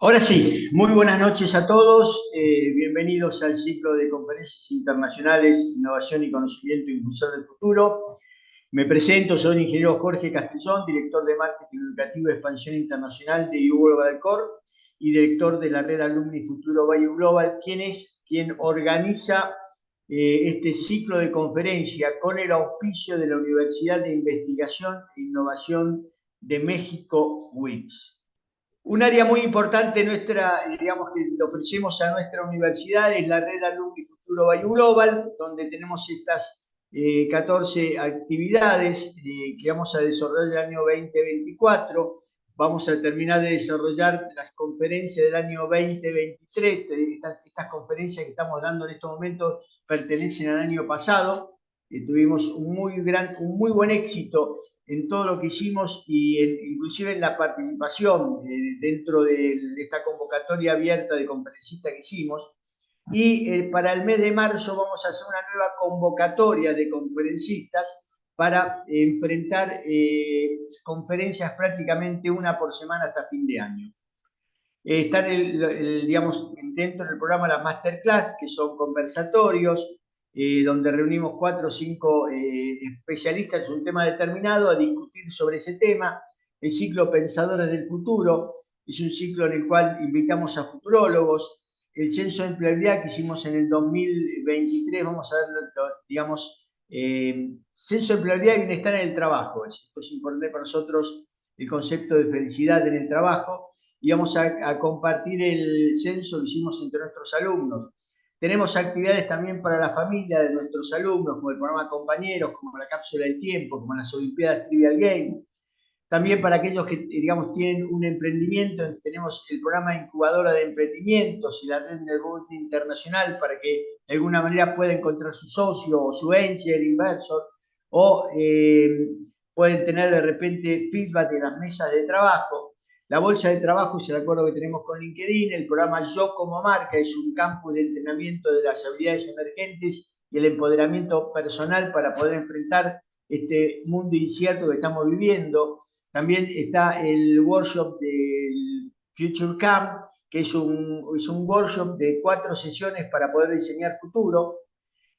Ahora sí, muy buenas noches a todos. Bienvenidos al ciclo de conferencias internacionales, innovación y conocimiento impulsor del futuro. Me presento, soy el ingeniero Jorge Castellón, director de marketing educativo y expansión internacional de Global Core y director de la red Alumni Futuro Value Global, quien organiza este ciclo de conferencia con el auspicio de la Universidad de Investigación e Innovación de México, UICS. Un área muy importante nuestra, digamos, que le ofrecemos a nuestra universidad es la red Alumni Futuro Value Global, donde tenemos estas 14 actividades que vamos a desarrollar el año 2024. Vamos a terminar de desarrollar las conferencias del año 2023. Estas conferencias que estamos dando en estos momentos pertenecen al año pasado. Tuvimos un muy buen éxito en todo lo que hicimos y inclusive en la participación dentro de esta convocatoria abierta de conferencistas que hicimos. Y para el mes de marzo vamos a hacer una nueva convocatoria de conferencistas para enfrentar conferencias prácticamente una por semana hasta fin de año. Están, digamos, dentro del programa las masterclass, que son conversatorios, donde reunimos 4 o 5 especialistas en un tema determinado a discutir sobre ese tema. El ciclo Pensadores del Futuro es un ciclo en el cual invitamos a futurólogos. El censo de empleabilidad que hicimos en el 2023, vamos a ver, digamos, censo de empleabilidad y bienestar en el trabajo. Esto es importante para nosotros, el concepto de felicidad en el trabajo. Y vamos a compartir el censo que hicimos entre nuestros alumnos. Tenemos actividades también para la familia de nuestros alumnos, como el programa Compañeros, como la Cápsula del Tiempo, como las Olimpiadas Trivial Game. También para aquellos que, digamos, tienen un emprendimiento, tenemos el programa Incubadora de Emprendimientos y la red de networking internacional para que de alguna manera pueda encontrar su socio o su angel inversor, o pueden tener de repente feedback de las mesas de trabajo. La bolsa de trabajo es el acuerdo que tenemos con LinkedIn. El programa Yo como Marca es un campo de entrenamiento de las habilidades emergentes y el empoderamiento personal para poder enfrentar este mundo incierto que estamos viviendo. También está el workshop del Future Camp, que es un workshop de 4 sesiones para poder diseñar futuro.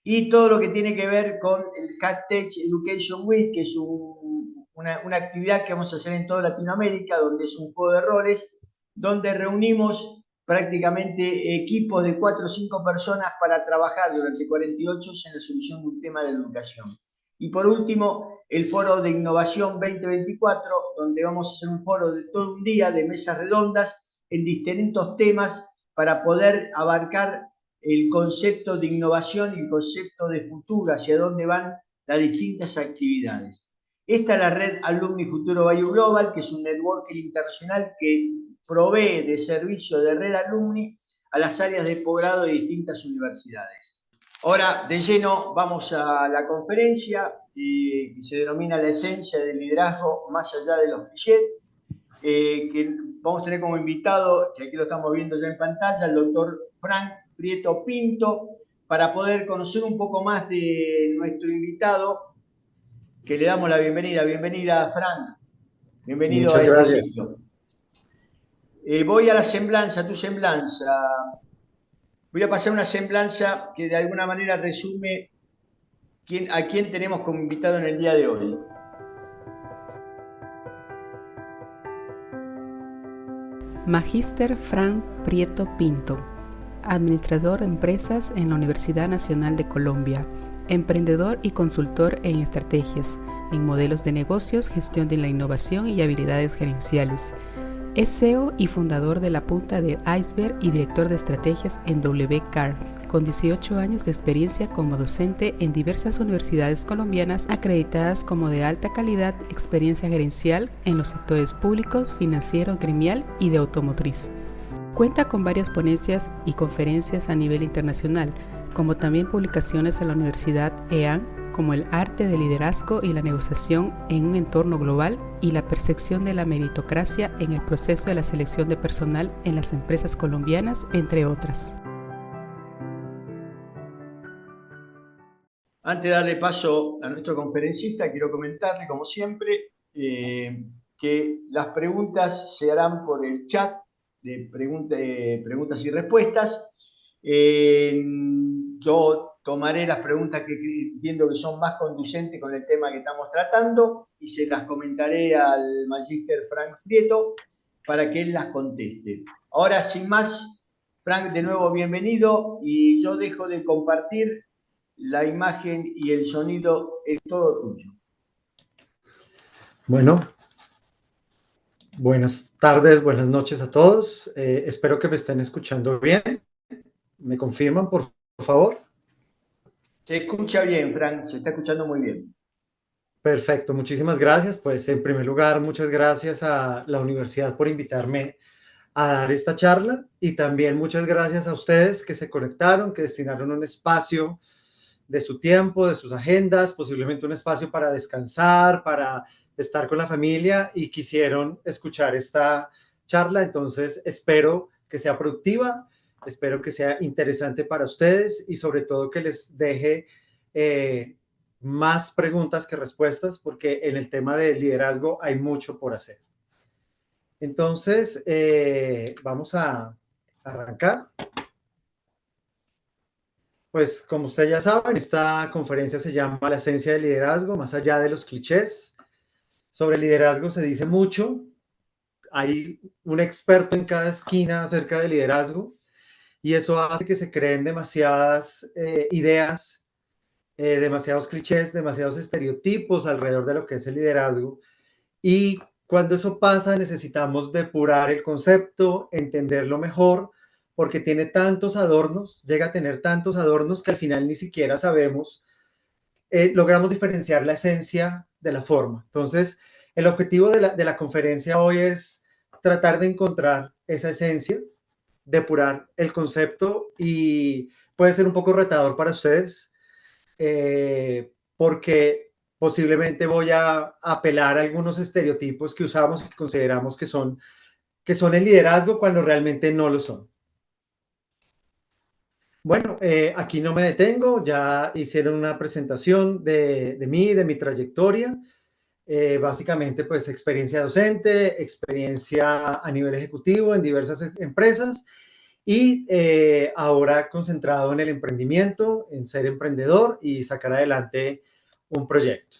Y todo lo que tiene que ver con el CatTech Education Week, que es una actividad que vamos a hacer en toda Latinoamérica, donde es un juego de roles, donde reunimos prácticamente equipos de 4 o 5 personas para trabajar durante 48 horas en la solución de un tema de educación. Y por último, el Foro de Innovación 2024, donde vamos a hacer un foro de todo un día de mesas redondas en distintos temas para poder abarcar el concepto de innovación y el concepto de futuro, hacia dónde van las distintas actividades. Esta es la red Alumni Futuro Value Global, que es un networking internacional que provee de servicio de red alumni a las áreas de posgrado de distintas universidades. Ahora, de lleno, vamos a la conferencia que se denomina La esencia del liderazgo más allá de los clichés, que vamos a tener como invitado, que aquí lo estamos viendo ya en pantalla, el doctor Frank Prieto Pinto, para poder conocer un poco más de nuestro invitado, que le damos la bienvenida. Bienvenida, Frank. Bienvenido a Muchas este gracias. ciclo. Voy a la semblanza, tu semblanza. Voy a pasar una semblanza que de alguna manera resume a quién tenemos como invitado en el día de hoy. Magíster Frank Prieto Pinto, administrador de empresas en la Universidad Nacional de Colombia, emprendedor y consultor en estrategias, en modelos de negocios, gestión de la innovación y habilidades gerenciales. Es CEO y fundador de La Punta del Iceberg y director de estrategias en WCAR, con 18 años de experiencia como docente en diversas universidades colombianas acreditadas como de alta calidad, experiencia gerencial en los sectores públicos, financiero, gremial y de automotriz. Cuenta con varias ponencias y conferencias a nivel internacional, como también publicaciones en la Universidad EAN, como el arte del liderazgo y la negociación en un entorno global y la percepción de la meritocracia en el proceso de la selección de personal en las empresas colombianas, entre otras. Antes de darle paso a nuestro conferencista, quiero comentarle, como siempre, que las preguntas se harán por el chat preguntas y respuestas. Yo tomaré las preguntas que entiendo que son más conducentes con el tema que estamos tratando y se las comentaré al magíster Frank Prieto para que él las conteste. Ahora, sin más, Frank, de nuevo bienvenido y yo dejo de compartir la imagen y el sonido, es todo tuyo. Bueno, buenas tardes, buenas noches a todos. Espero que me estén escuchando bien. ¿Me confirman, por favor? Se escucha bien, Frank, se está escuchando muy bien. Perfecto, muchísimas gracias. Pues en primer lugar, muchas gracias a la universidad por invitarme a dar esta charla y también muchas gracias a ustedes que se conectaron, que destinaron un espacio de su tiempo, de sus agendas, posiblemente un espacio para descansar, para estar con la familia y quisieron escuchar esta charla. Entonces, espero que sea productiva, espero que sea interesante para ustedes y sobre todo que les deje más preguntas que respuestas, porque en el tema de liderazgo hay mucho por hacer. Entonces, vamos a arrancar. Pues como ustedes ya saben, esta conferencia se llama La esencia del liderazgo, más allá de los clichés. Sobre liderazgo se dice mucho, hay un experto en cada esquina acerca del liderazgo y eso hace que se creen demasiadas ideas, demasiados clichés, demasiados estereotipos alrededor de lo que es el liderazgo. Y cuando eso pasa, necesitamos depurar el concepto, entenderlo mejor, porque tiene tantos adornos, llega a tener tantos adornos que al final ni siquiera sabemos, logramos diferenciar la esencia de la forma. Entonces, el objetivo de la conferencia hoy es tratar de encontrar esa esencia, depurar el concepto y puede ser un poco retador para ustedes, porque posiblemente voy a apelar a algunos estereotipos que usamos y consideramos que son el liderazgo cuando realmente no lo son. Bueno, aquí no me detengo, ya hicieron una presentación de mí, de mi trayectoria, básicamente pues experiencia docente, experiencia a nivel ejecutivo en diversas empresas y ahora concentrado en el emprendimiento, en ser emprendedor y sacar adelante un proyecto.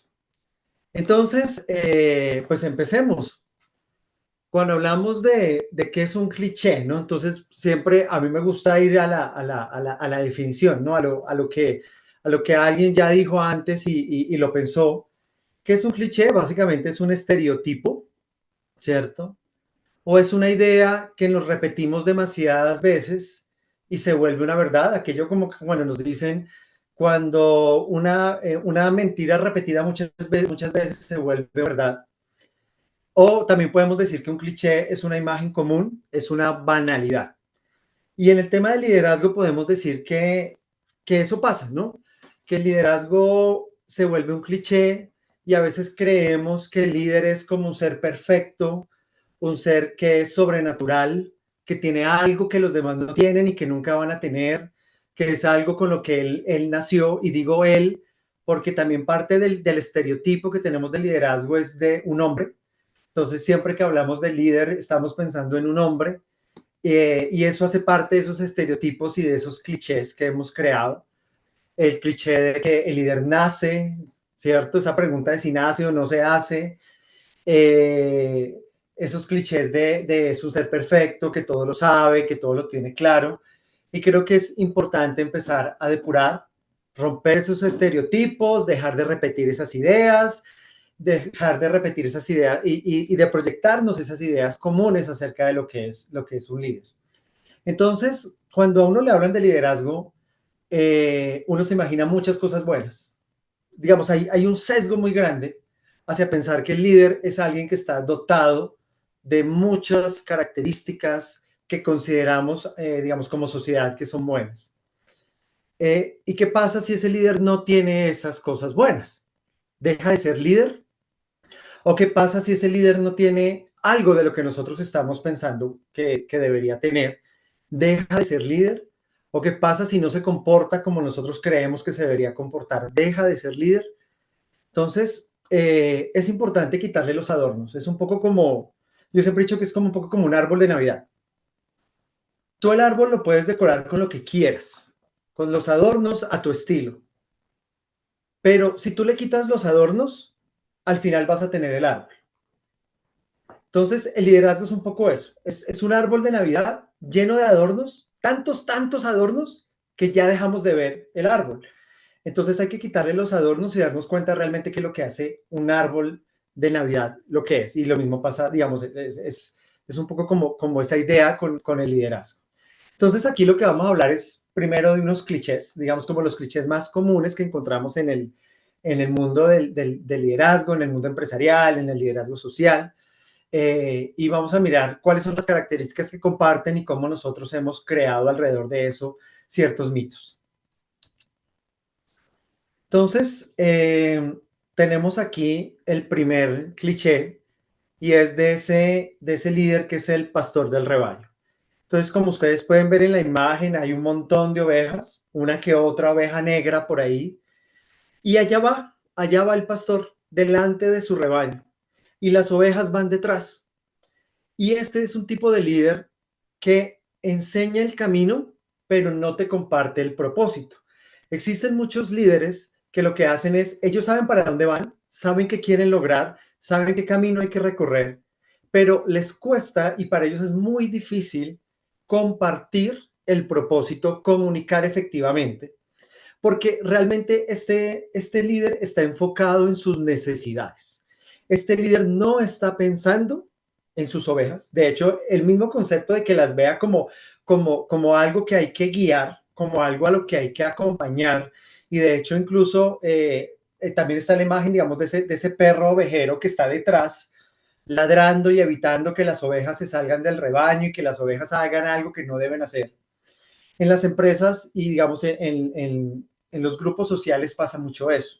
Entonces, pues empecemos. Cuando hablamos de qué es un cliché, ¿no? Entonces, siempre a mí me gusta ir a la definición, ¿no? A lo que alguien ya dijo antes y lo pensó. ¿Qué es un cliché? Básicamente es un estereotipo, ¿cierto? O es una idea que nos repetimos demasiadas veces y se vuelve una verdad. Aquello como que cuando nos dicen, cuando una mentira repetida muchas veces se vuelve verdad. O también podemos decir que un cliché es una imagen común, es una banalidad. Y en el tema del liderazgo podemos decir que eso pasa, ¿no? Que el liderazgo se vuelve un cliché y a veces creemos que el líder es como un ser perfecto, un ser que es sobrenatural, que tiene algo que los demás no tienen y que nunca van a tener, que es algo con lo que él nació, y digo él porque también parte del estereotipo que tenemos del liderazgo es de un hombre. Entonces, siempre que hablamos de líder, estamos pensando en un hombre, y eso hace parte de esos estereotipos y de esos clichés que hemos creado. El cliché de que el líder nace, ¿cierto? Esa pregunta de si nace o no se hace. Esos clichés de su ser perfecto, que todo lo sabe, que todo lo tiene claro. Y creo que es importante empezar a depurar, romper esos estereotipos, dejar de repetir esas ideas, dejar de repetir esas ideas y de proyectarnos esas ideas comunes acerca de lo que es un líder. Entonces, cuando a uno le hablan de liderazgo, uno se imagina muchas cosas buenas. Digamos, hay un sesgo muy grande hacia pensar que el líder es alguien que está dotado de muchas características que consideramos, digamos, como sociedad que son buenas. ¿Y qué pasa si ese líder no tiene esas cosas buenas? ¿Deja de ser líder? ¿O qué pasa si ese líder no tiene algo de lo que nosotros estamos pensando que debería tener? ¿Deja de ser líder? ¿O qué pasa si no se comporta como nosotros creemos que se debería comportar? ¿Deja de ser líder? Entonces, es importante quitarle los adornos. Es un poco como, yo siempre he dicho que es como un poco como un árbol de Navidad. tú el árbol lo puedes decorar con lo que quieras, con los adornos a tu estilo. Pero si tú le quitas los adornos, al final vas a tener el árbol. Entonces, el liderazgo es un poco eso. Es un árbol de Navidad lleno de adornos, tantos adornos, que ya dejamos de ver el árbol. Entonces hay que quitarle los adornos y darnos cuenta realmente qué es lo que hace un árbol de Navidad, lo que es. Y lo mismo pasa, digamos, es un poco como esa idea con el liderazgo. Entonces aquí lo que vamos a hablar es primero de unos clichés, digamos como los clichés más comunes que encontramos en el mundo del liderazgo, en el mundo empresarial, en el liderazgo social. Y vamos a mirar cuáles son las características que comparten y cómo nosotros hemos creado alrededor de eso ciertos mitos. Entonces, tenemos aquí el primer cliché y es de ese líder que es el pastor del rebaño. Entonces, como ustedes pueden ver en la imagen, hay un montón de ovejas, una que otra oveja negra por ahí, y allá va el pastor delante de su rebaño y las ovejas van detrás. Y este es un tipo de líder que enseña el camino, pero no te comparte el propósito. Existen muchos líderes que lo que hacen es, ellos saben para dónde van, saben qué quieren lograr, saben qué camino hay que recorrer, pero les cuesta y para ellos es muy difícil compartir el propósito, comunicar efectivamente, porque realmente este líder está enfocado en sus necesidades. Este líder no está pensando en sus ovejas. De hecho, el mismo concepto de que las vea como algo que hay que guiar, como algo a lo que hay que acompañar. Y de hecho, incluso también está la imagen, digamos, de ese perro ovejero que está detrás, ladrando y evitando que las ovejas se salgan del rebaño y que las ovejas hagan algo que no deben hacer. En las empresas y, digamos, en los grupos sociales pasa mucho eso.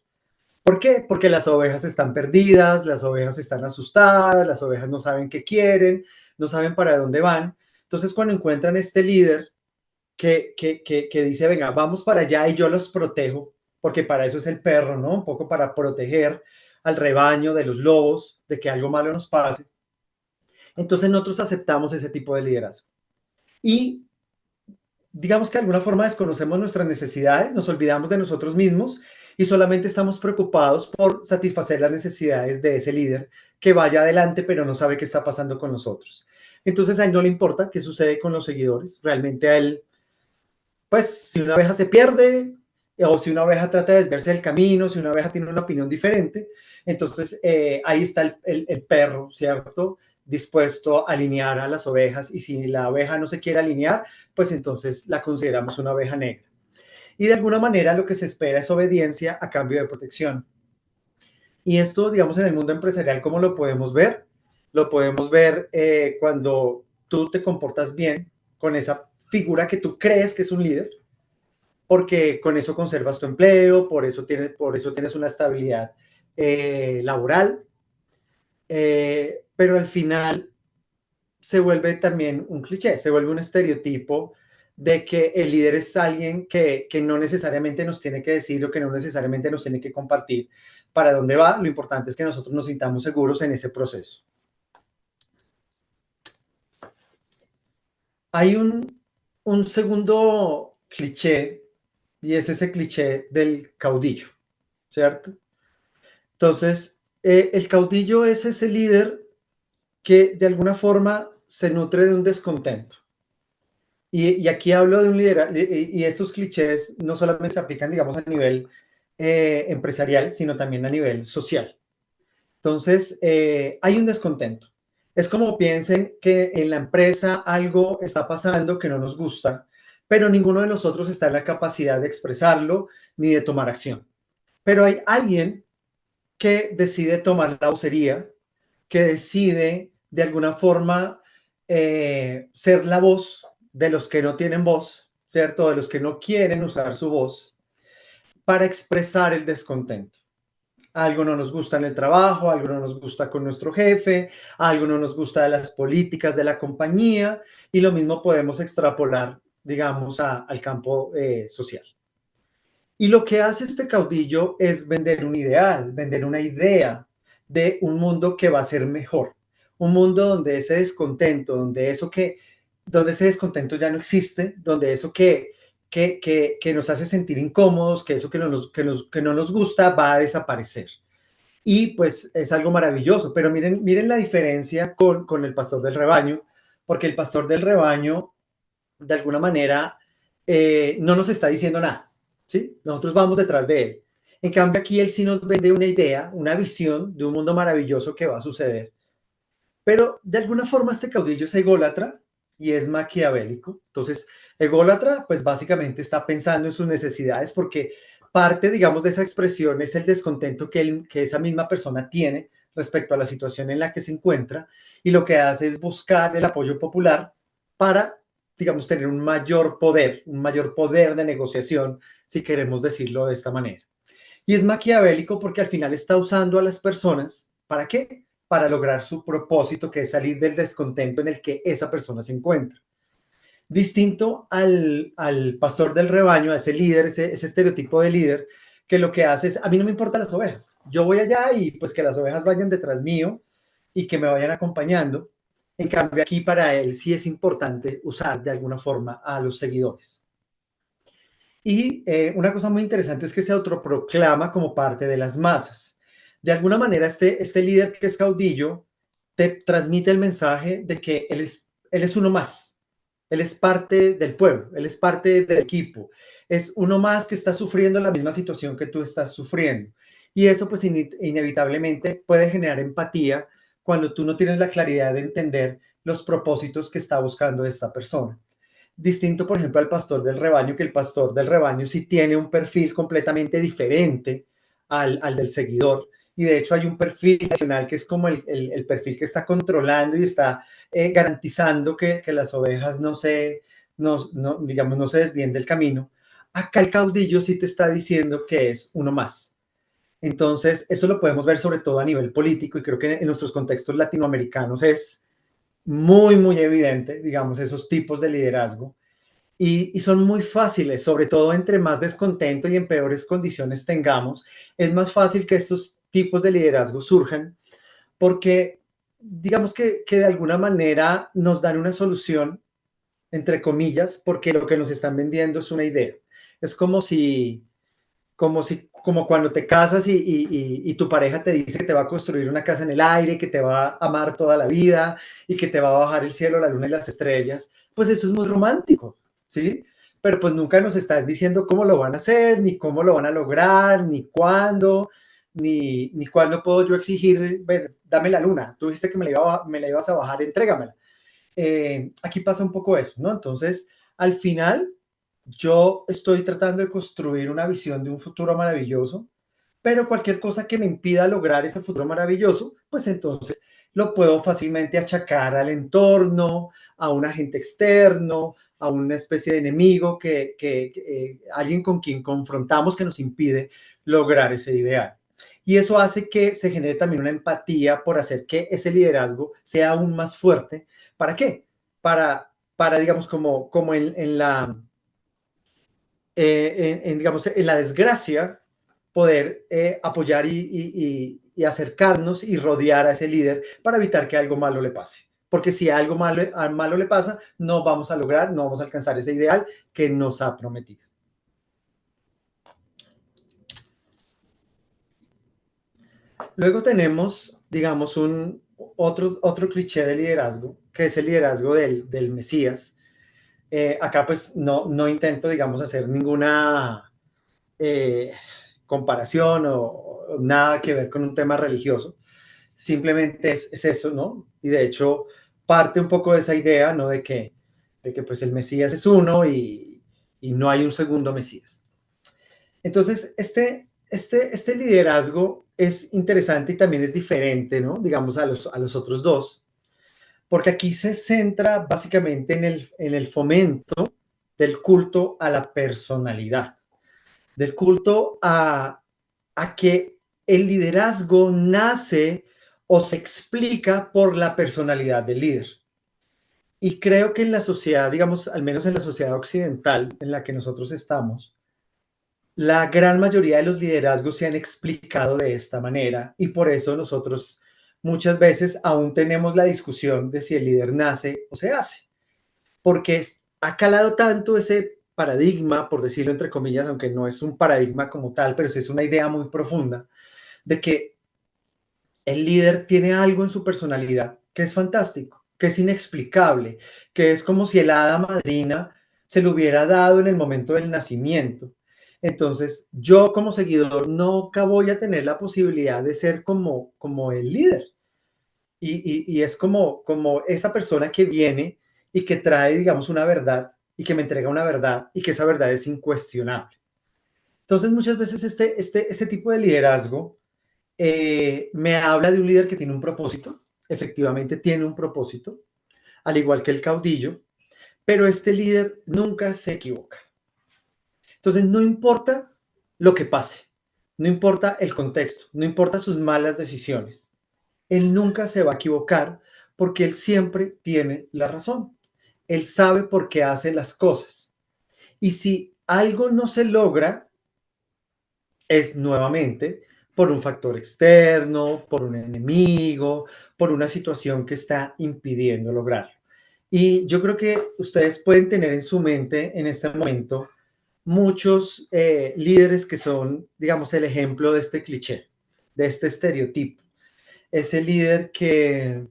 ¿Por qué? Porque las ovejas están perdidas, las ovejas están asustadas, las ovejas no saben qué quieren, no saben para dónde van. Entonces, cuando encuentran este líder que dice, venga, vamos para allá y yo los protejo, porque para eso es el perro, ¿no? Un poco para proteger al rebaño de los lobos, de que algo malo nos pase. Entonces, nosotros aceptamos ese tipo de liderazgo. Y digamos que de alguna forma desconocemos nuestras necesidades, nos olvidamos de nosotros mismos y solamente estamos preocupados por satisfacer las necesidades de ese líder que vaya adelante pero no sabe qué está pasando con nosotros. Entonces a él no le importa qué sucede con los seguidores, realmente a él, pues si una oveja se pierde o si una oveja trata de desviarse del camino, si una oveja tiene una opinión diferente, entonces ahí está el perro, ¿cierto? Dispuesto a alinear a las ovejas y si la oveja no se quiere alinear, pues entonces la consideramos una oveja negra. Y de alguna manera lo que se espera es obediencia a cambio de protección. Y esto, digamos, en el mundo empresarial, ¿cómo lo podemos ver? Lo podemos ver cuando tú te comportas bien con esa figura que tú crees que es un líder, porque con eso conservas tu empleo, por eso tienes una estabilidad laboral, pero al final se vuelve también un cliché, se vuelve un estereotipo de que el líder es alguien que no necesariamente nos tiene que decir o que no necesariamente nos tiene que compartir para dónde va. Lo importante es que nosotros nos sintamos seguros en ese proceso. Hay un segundo cliché y es ese cliché del caudillo, ¿cierto? Entonces, el caudillo es ese líder que de alguna forma se nutre de un descontento. Y aquí hablo de un liderazgo, y estos clichés no solamente se aplican, digamos, a nivel empresarial, sino también a nivel social. Entonces, hay un descontento. Es como piensen que en la empresa algo está pasando que no nos gusta, pero ninguno de nosotros está en la capacidad de expresarlo ni de tomar acción. Pero hay alguien que decide tomar la vocería, que decide de alguna forma ser la voz de los que no tienen voz, ¿cierto? De los que no quieren usar su voz para expresar el descontento. Algo no nos gusta en el trabajo, algo no nos gusta con nuestro jefe, algo no nos gusta de las políticas de la compañía y lo mismo podemos extrapolar, digamos, al campo social. Y lo que hace este caudillo es vender un ideal, vender una idea de un mundo que va a ser mejor, un mundo donde ese descontento, donde eso que donde ese descontento ya no existe, donde eso que nos hace sentir incómodos, que eso que no nos gusta va a desaparecer. Y pues es algo maravilloso, pero miren la diferencia con el pastor del rebaño, porque el pastor del rebaño, de alguna manera, no nos está diciendo nada, ¿sí? Nosotros vamos detrás de él. En cambio, aquí él sí nos vende una idea, una visión de un mundo maravilloso que va a suceder. Pero de alguna forma este caudillo es ególatra y es maquiavélico. Entonces, ególatra, pues básicamente está pensando en sus necesidades porque parte, digamos, de esa expresión es el descontento que esa misma persona tiene respecto a la situación en la que se encuentra y lo que hace es buscar el apoyo popular para, digamos, tener un mayor poder de negociación, si queremos decirlo de esta manera. Y es maquiavélico porque al final está usando a las personas, ¿para qué? Para lograr su propósito, que es salir del descontento en el que esa persona se encuentra. Distinto al pastor del rebaño, a ese líder, ese estereotipo de líder, que lo que hace es, a mí no me importan las ovejas, yo voy allá y pues que las ovejas vayan detrás mío y que me vayan acompañando. En cambio, aquí para él sí es importante usar de alguna forma a los seguidores. Y una cosa muy interesante es que se autoproclama como parte de las masas. De alguna manera, este líder que es caudillo te transmite el mensaje de que él es uno más. Él es parte del pueblo, él es parte del equipo. Es uno más que está sufriendo la misma situación que tú estás sufriendo. Y eso pues inevitablemente puede generar empatía cuando tú no tienes la claridad de entender los propósitos que está buscando esta persona. Distinto, por ejemplo, al pastor del rebaño, que el pastor del rebaño sí tiene un perfil completamente diferente al del seguidor. Y de hecho hay un perfil nacional que es como el perfil que está controlando y está garantizando que las ovejas no se desvíen del camino. Acá el caudillo sí te está diciendo que es uno más. Entonces, eso lo podemos ver sobre todo a nivel político y creo que en nuestros contextos latinoamericanos es muy, muy evidente, digamos, esos tipos de liderazgo. Y son muy fáciles, sobre todo entre más descontento y en peores condiciones tengamos, es más fácil que estos tipos de liderazgo surjan porque digamos que de alguna manera nos dan una solución, entre comillas, porque lo que nos están vendiendo es una idea. Es como cuando te casas y tu pareja te dice que te va a construir una casa en el aire, que te va a amar toda la vida y que te va a bajar el cielo, la luna y las estrellas. Pues eso es muy romántico, ¿sí? Pero pues nunca nos están diciendo cómo lo van a hacer, ni cómo lo van a lograr, ni cuándo, ni cuándo puedo yo exigir, bueno, dame la luna, tú dijiste que me la ibas a bajar, entrégamela. Aquí pasa un poco eso, ¿no? Entonces, al final yo estoy tratando de construir una visión de un futuro maravilloso, pero cualquier cosa que me impida lograr ese futuro maravilloso, pues entonces lo puedo fácilmente achacar al entorno, a un agente externo, a una especie de enemigo, alguien con quien confrontamos que nos impide lograr ese ideal. Y eso hace que se genere también una empatía por hacer que ese liderazgo sea aún más fuerte. ¿Para qué? Para digamos, como en la digamos, en la desgracia, poder apoyar y acercarnos y rodear a ese líder para evitar que algo malo le pase. Porque si algo malo le pasa, no vamos a alcanzar ese ideal que nos ha prometido. Luego tenemos, digamos, otro cliché de liderazgo, que es el liderazgo del Mesías. Acá pues no intento, digamos, hacer ninguna comparación o nada que ver con un tema religioso. Simplemente es eso, ¿no? Y de hecho parte un poco de esa idea, ¿no? De que pues el Mesías es uno y no hay un segundo Mesías. Entonces, este liderazgo es interesante y también es diferente, ¿no? Digamos, a los otros dos, porque aquí se centra básicamente en el fomento del culto a la personalidad, del culto a que el liderazgo nace o se explica por la personalidad del líder. Y creo que en la sociedad, digamos, al menos en la sociedad occidental en la que nosotros estamos, la gran mayoría de los liderazgos se han explicado de esta manera y por eso nosotros muchas veces aún tenemos la discusión de si el líder nace o se hace. porque ha calado tanto ese paradigma, por decirlo entre comillas, aunque no es un paradigma como tal, pero sí es una idea muy profunda, de que el líder tiene algo en su personalidad que es fantástico, que es inexplicable, que es como si el hada madrina se lo hubiera dado en el momento del nacimiento. Entonces, yo como seguidor nunca voy a tener la posibilidad de ser como el líder. Y es como esa persona que viene y que trae, digamos, una verdad y que me entrega una verdad y que esa verdad es incuestionable. Entonces, muchas veces este tipo de liderazgo me habla de un líder que tiene un propósito, efectivamente tiene un propósito, al igual que el caudillo, pero este líder nunca se equivoca. Entonces, no importa lo que pase, no importa el contexto, no importa sus malas decisiones, él nunca se va a equivocar porque él siempre tiene la razón. Él sabe por qué hace las cosas. Y si algo no se logra, es nuevamente por un factor externo, por un enemigo, por una situación que está impidiendo lograrlo. Y yo creo que ustedes pueden tener en su mente en este momento muchos líderes que son, digamos, el ejemplo de este cliché, de este estereotipo. Ese líder que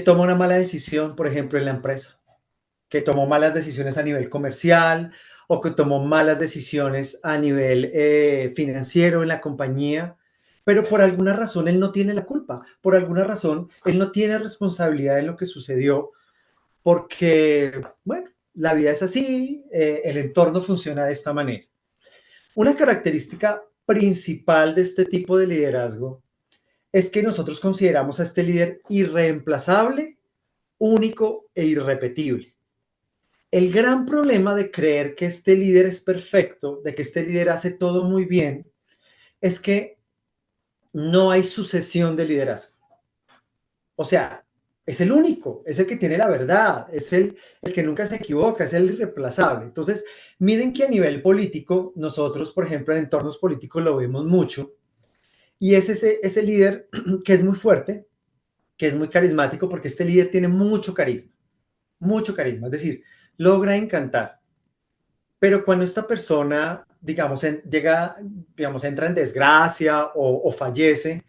toma una mala decisión, por ejemplo, en la empresa, que tomó malas decisiones a nivel comercial o que tomó malas decisiones a nivel financiero en la compañía, pero por alguna razón él no tiene la culpa, por alguna razón él no tiene responsabilidad en lo que sucedió, porque, bueno, la vida es así, el entorno funciona de esta manera. Una característica principal de este tipo de liderazgo es que nosotros consideramos a este líder irreemplazable, único e irrepetible. El gran problema de creer que este líder es perfecto, de que este líder hace todo muy bien, es que no hay sucesión de liderazgo. O sea, es el único, es el que tiene la verdad, es el que nunca se equivoca, es el irreemplazable. Entonces, miren que a nivel político, nosotros, por ejemplo, en entornos políticos lo vemos mucho, y es ese líder que es muy fuerte, que es muy carismático, porque este líder tiene mucho carisma, es decir, logra encantar. Pero cuando esta persona, digamos, llega, digamos, entra en desgracia o fallece,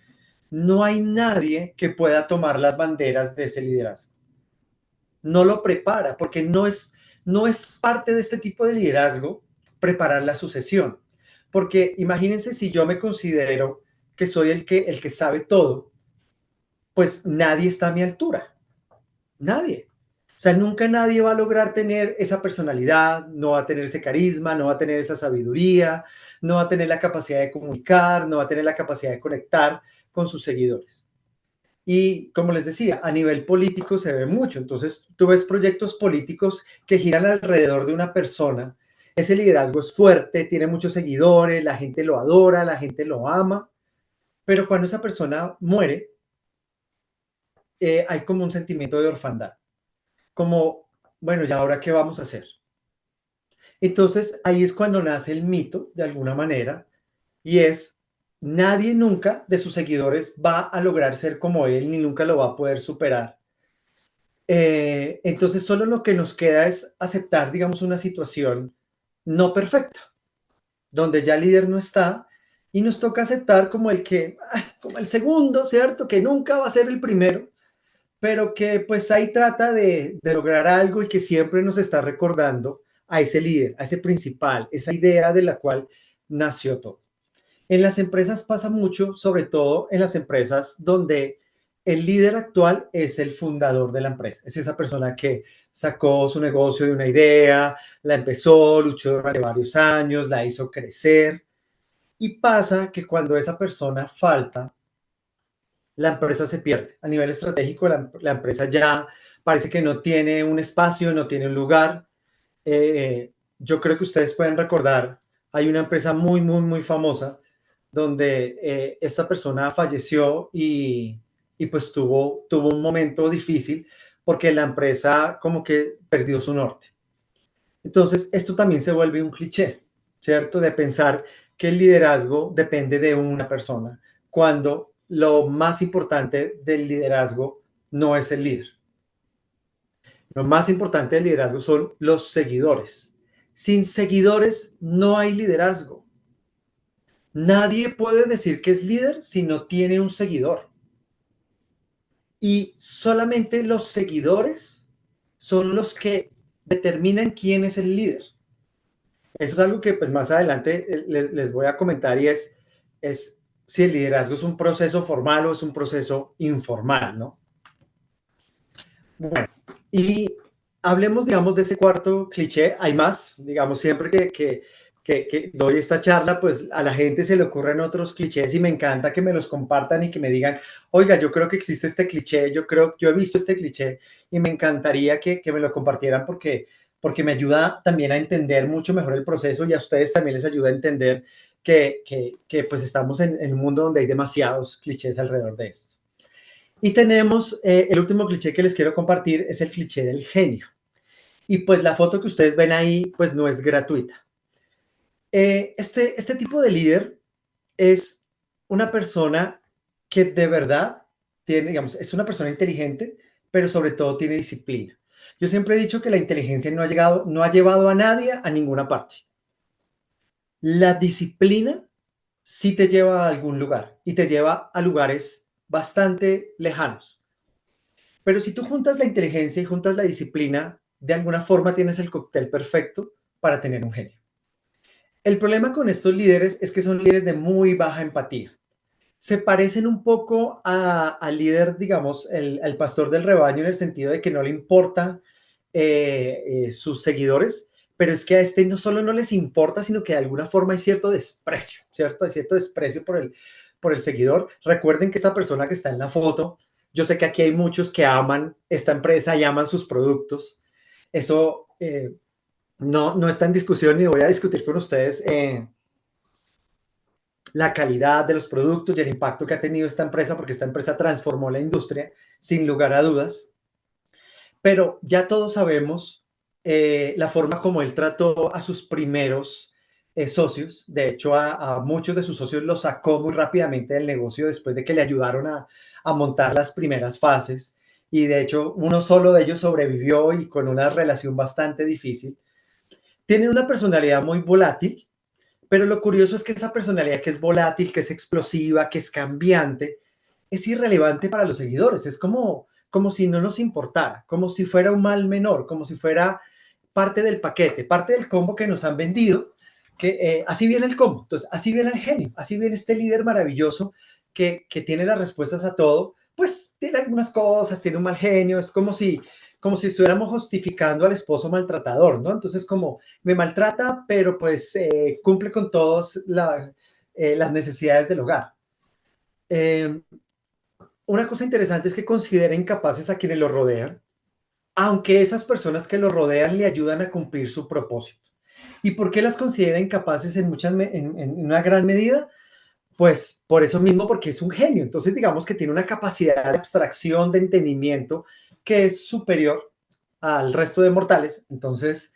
no hay nadie que pueda tomar las banderas de ese liderazgo. No lo prepara, porque no es parte de este tipo de liderazgo preparar la sucesión. Porque imagínense si yo me considero que soy el que sabe todo, pues nadie está a mi altura, nadie. O sea, nunca nadie va a lograr tener esa personalidad, no va a tener ese carisma, no va a tener esa sabiduría, no va a tener la capacidad de comunicar, no va a tener la capacidad de conectar con sus seguidores. Y como les decía, a nivel político se ve mucho. Entonces, tú ves proyectos políticos que giran alrededor de una persona. Ese liderazgo es fuerte, tiene muchos seguidores, la gente lo adora, la gente lo ama, pero cuando esa persona muere, hay como un sentimiento de orfandad, como, bueno, ¿y ahora qué vamos a hacer? Entonces ahí es cuando nace el mito, de alguna manera, y es, nadie nunca de sus seguidores va a lograr ser como él, ni nunca lo va a poder superar. Entonces solo lo que nos queda es aceptar, digamos, una situación no perfecta, donde ya el líder no está, y nos toca aceptar como el segundo, ¿cierto? Que nunca va a ser el primero, pero que pues ahí trata de lograr algo y que siempre nos está recordando a ese líder, a ese principal, esa idea de la cual nació todo. En las empresas pasa mucho, sobre todo en las empresas donde el líder actual es el fundador de la empresa, es esa persona que sacó su negocio de una idea, la empezó, luchó durante varios años, la hizo crecer, y pasa que cuando esa persona falta, la empresa se pierde. A nivel estratégico, la empresa ya parece que no tiene un espacio, no tiene un lugar. Yo creo que ustedes pueden recordar, hay una empresa muy, muy, muy famosa donde esta persona falleció y pues tuvo un momento difícil porque la empresa como que perdió su norte. Entonces, esto también se vuelve un cliché, ¿cierto? De pensar que el liderazgo depende de una persona, cuando lo más importante del liderazgo no es el líder. Lo más importante del liderazgo son los seguidores. Sin seguidores no hay liderazgo. Nadie puede decir que es líder si no tiene un seguidor. Y solamente los seguidores son los que determinan quién es el líder. Eso es algo que pues más adelante les voy a comentar y es si el liderazgo es un proceso formal o es un proceso informal, ¿no? Bueno, y hablemos, digamos, de ese cuarto cliché. Hay más, digamos, siempre que doy esta charla, pues a la gente se le ocurren otros clichés y me encanta que me los compartan y que me digan, oiga, yo creo que existe este cliché, yo he visto este cliché y me encantaría que me lo compartieran porque me ayuda también a entender mucho mejor el proceso y a ustedes también les ayuda a entender que pues estamos en un mundo donde hay demasiados clichés alrededor de esto. Y tenemos el último cliché que les quiero compartir, es el cliché del genio. Y pues la foto que ustedes ven ahí, pues no es gratuita. Este tipo de líder es una persona que de verdad tiene, digamos, es una persona inteligente, pero sobre todo tiene disciplina. Yo siempre he dicho que la inteligencia no ha llevado a nadie a ninguna parte. La disciplina sí te lleva a algún lugar y te lleva a lugares bastante lejanos. Pero si tú juntas la inteligencia y juntas la disciplina, de alguna forma tienes el cóctel perfecto para tener un genio. El problema con estos líderes es que son líderes de muy baja empatía. Se parecen un poco al líder, digamos, el pastor del rebaño, en el sentido de que no le importan sus seguidores, pero es que a este no solo no les importa, sino que de alguna forma hay cierto desprecio, ¿cierto? Hay cierto desprecio por el seguidor. Recuerden que esta persona que está en la foto, yo sé que aquí hay muchos que aman esta empresa y aman sus productos. Eso no está en discusión ni voy a discutir con ustedes la calidad de los productos y el impacto que ha tenido esta empresa, porque esta empresa transformó la industria sin lugar a dudas. Pero ya todos sabemos la forma como él trató a sus primeros socios. De hecho, a muchos de sus socios los sacó muy rápidamente del negocio después de que le ayudaron a montar las primeras fases. Y de hecho, uno solo de ellos sobrevivió y con una relación bastante difícil. Tienen una personalidad muy volátil, pero lo curioso es que esa personalidad que es volátil, que es explosiva, que es cambiante, es irrelevante para los seguidores. Es como si no nos importara, como si fuera un mal menor, como si fuera parte del paquete, parte del combo que nos han vendido, que así viene el combo. Entonces, así viene el genio, así viene este líder maravilloso que tiene las respuestas a todo. Pues tiene algunas cosas, tiene un mal genio, es como si estuviéramos justificando al esposo maltratador, ¿no? Entonces, como me maltrata, pero pues cumple con todas las necesidades del hogar. Una cosa interesante es que considera incapaces a quienes lo rodean, aunque esas personas que lo rodean le ayudan a cumplir su propósito. ¿Y por qué las considera incapaces en una gran medida? Pues por eso mismo, porque es un genio. Entonces, digamos que tiene una capacidad de abstracción, de entendimiento, que es superior al resto de mortales. Entonces,